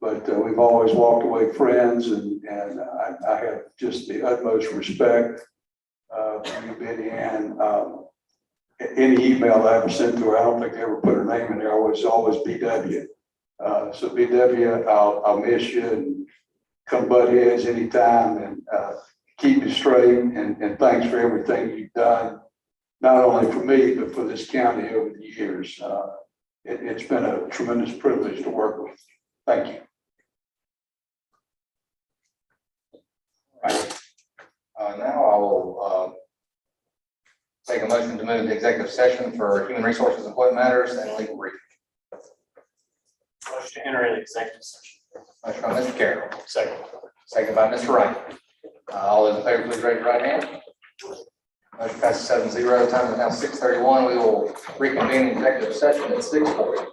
but we've always walked away friends, and I have just the utmost respect for you, Betty Ann. Any email I ever sent to her, I don't think I ever put her name in there. Always BW. So BW, I'll miss you, and come butt heads anytime, and keep you straight. And thanks for everything you've done, not only for me but for this county over the years. It's been a tremendous privilege to work with you. Thank you. Right. Now I will take a motion to move to executive session for human resources, employment matters, and legal briefing. Motion to enter an executive session. Motion by Mr. Carroll. Second. Second by Mr. Wright. All those in favor, please raise your right hand. Motion passes 7-0. Time is now 6:31. We will reconvene in executive session at 6:40.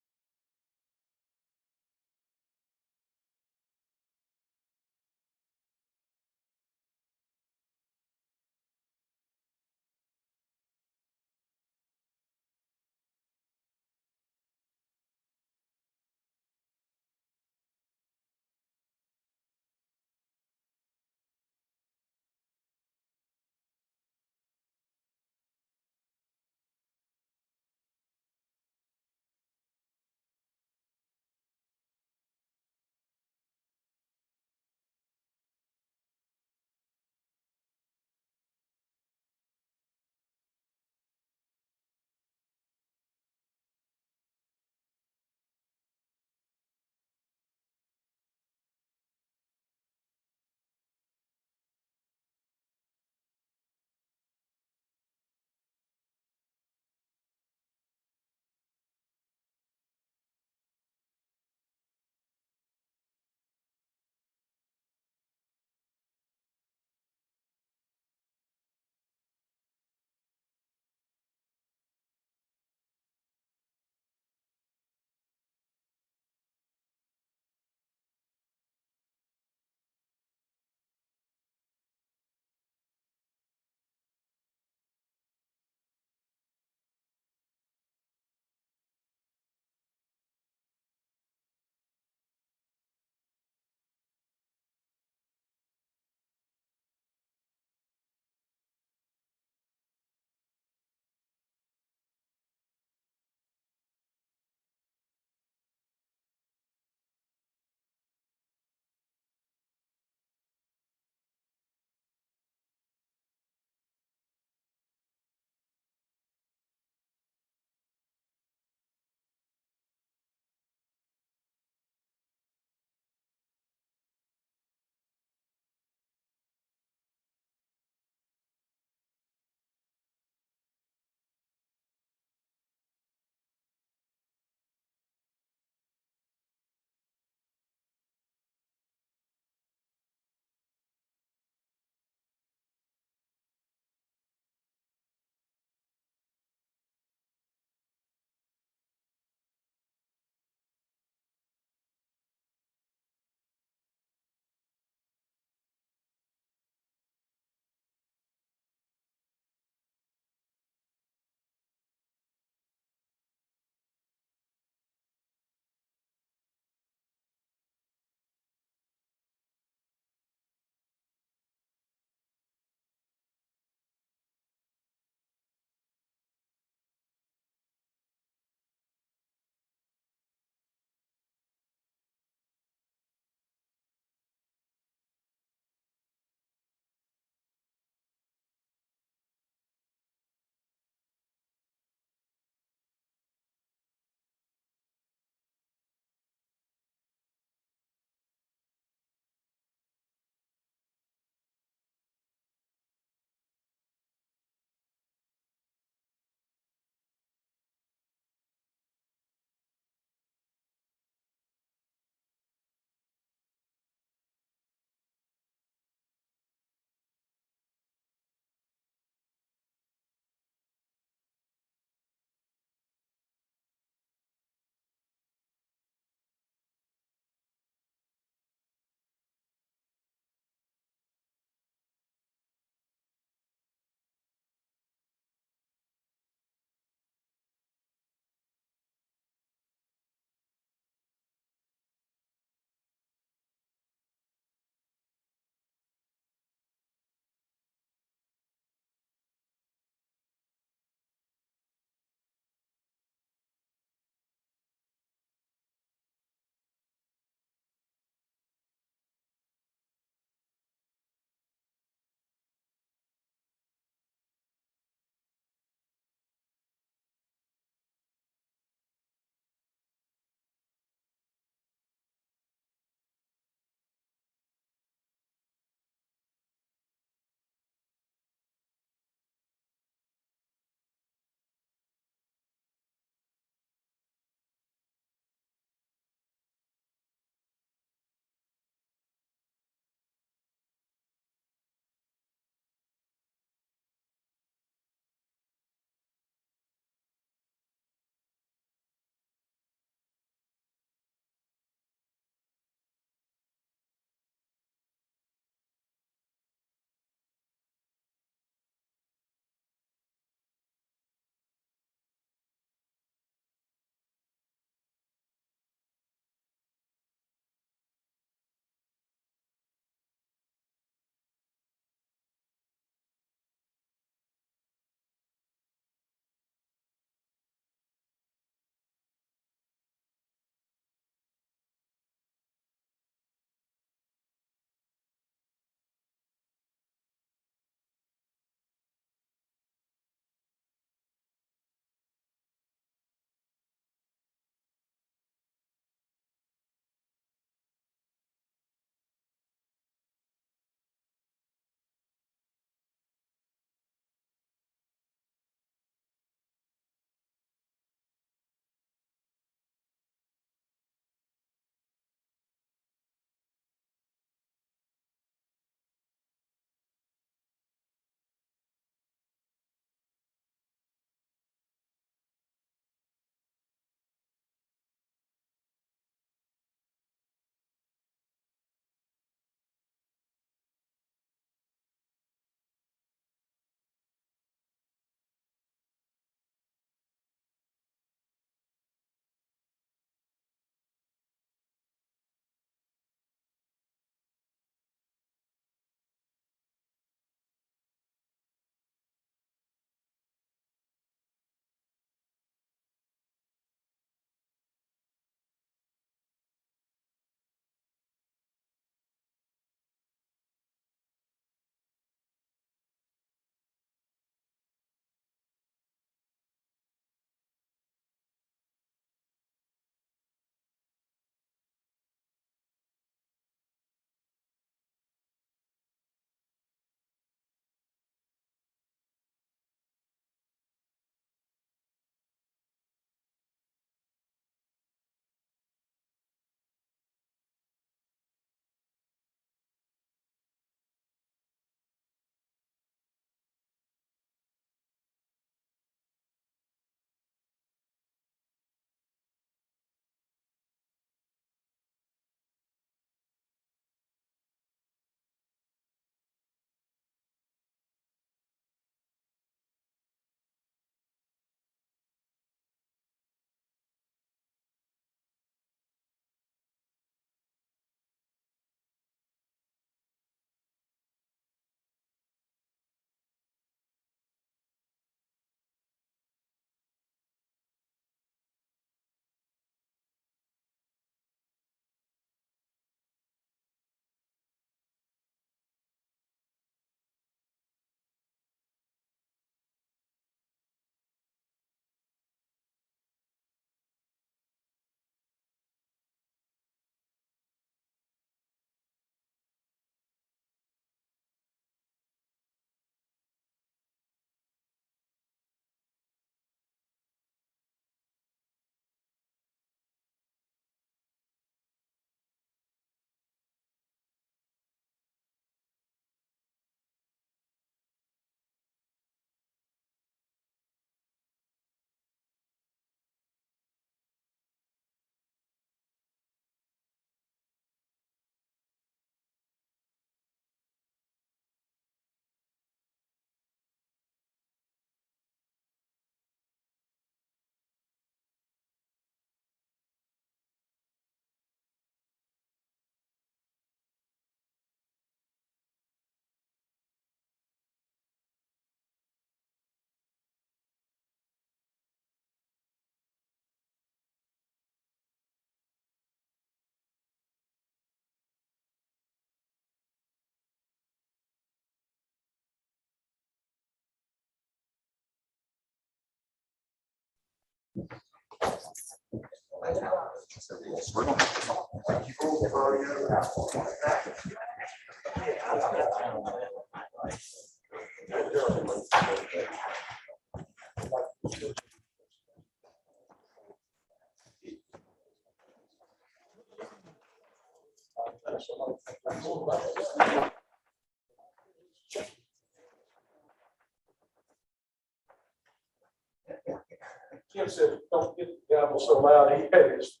Kim said, don't get the gavel so loud, he had his.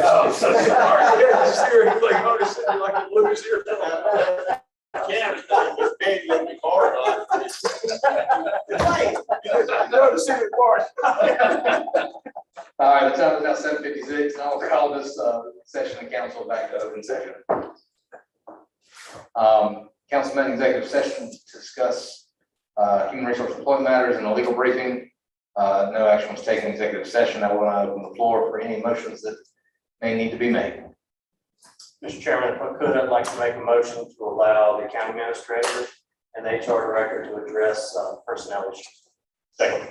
Oh, so sorry. Like, notice it, like it blew his ear. Yeah, it's big, let me borrow it. No, the secret part. All right, the time is now 7:56, and I will call this session of council back to open session. Council met in executive session to discuss human resource employment matters and a legal briefing. No action was taken in executive session. I want to open the floor for any motions that may need to be made. Mr. Chairman, if I could, I'd like to make a motion to allow the county administrator and HR director to address personnel issues. Second.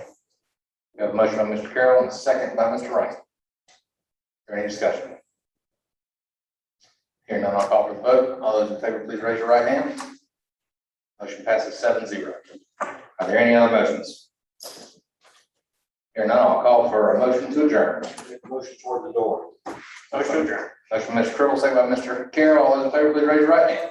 We have a motion by Mr. Carroll and a second by Mr. Wright. Is there any discussion? Hearing none, I'll call for the vote. All those in favor, please raise your right hand. Motion passes 7-0. Are there any other motions? Hearing none, I'll call for a motion to adjourn. Motion toward the door. Motion to adjourn. Motion by Mr. Cribble, second by Mr. Carroll. All those in favor, please raise your right hand.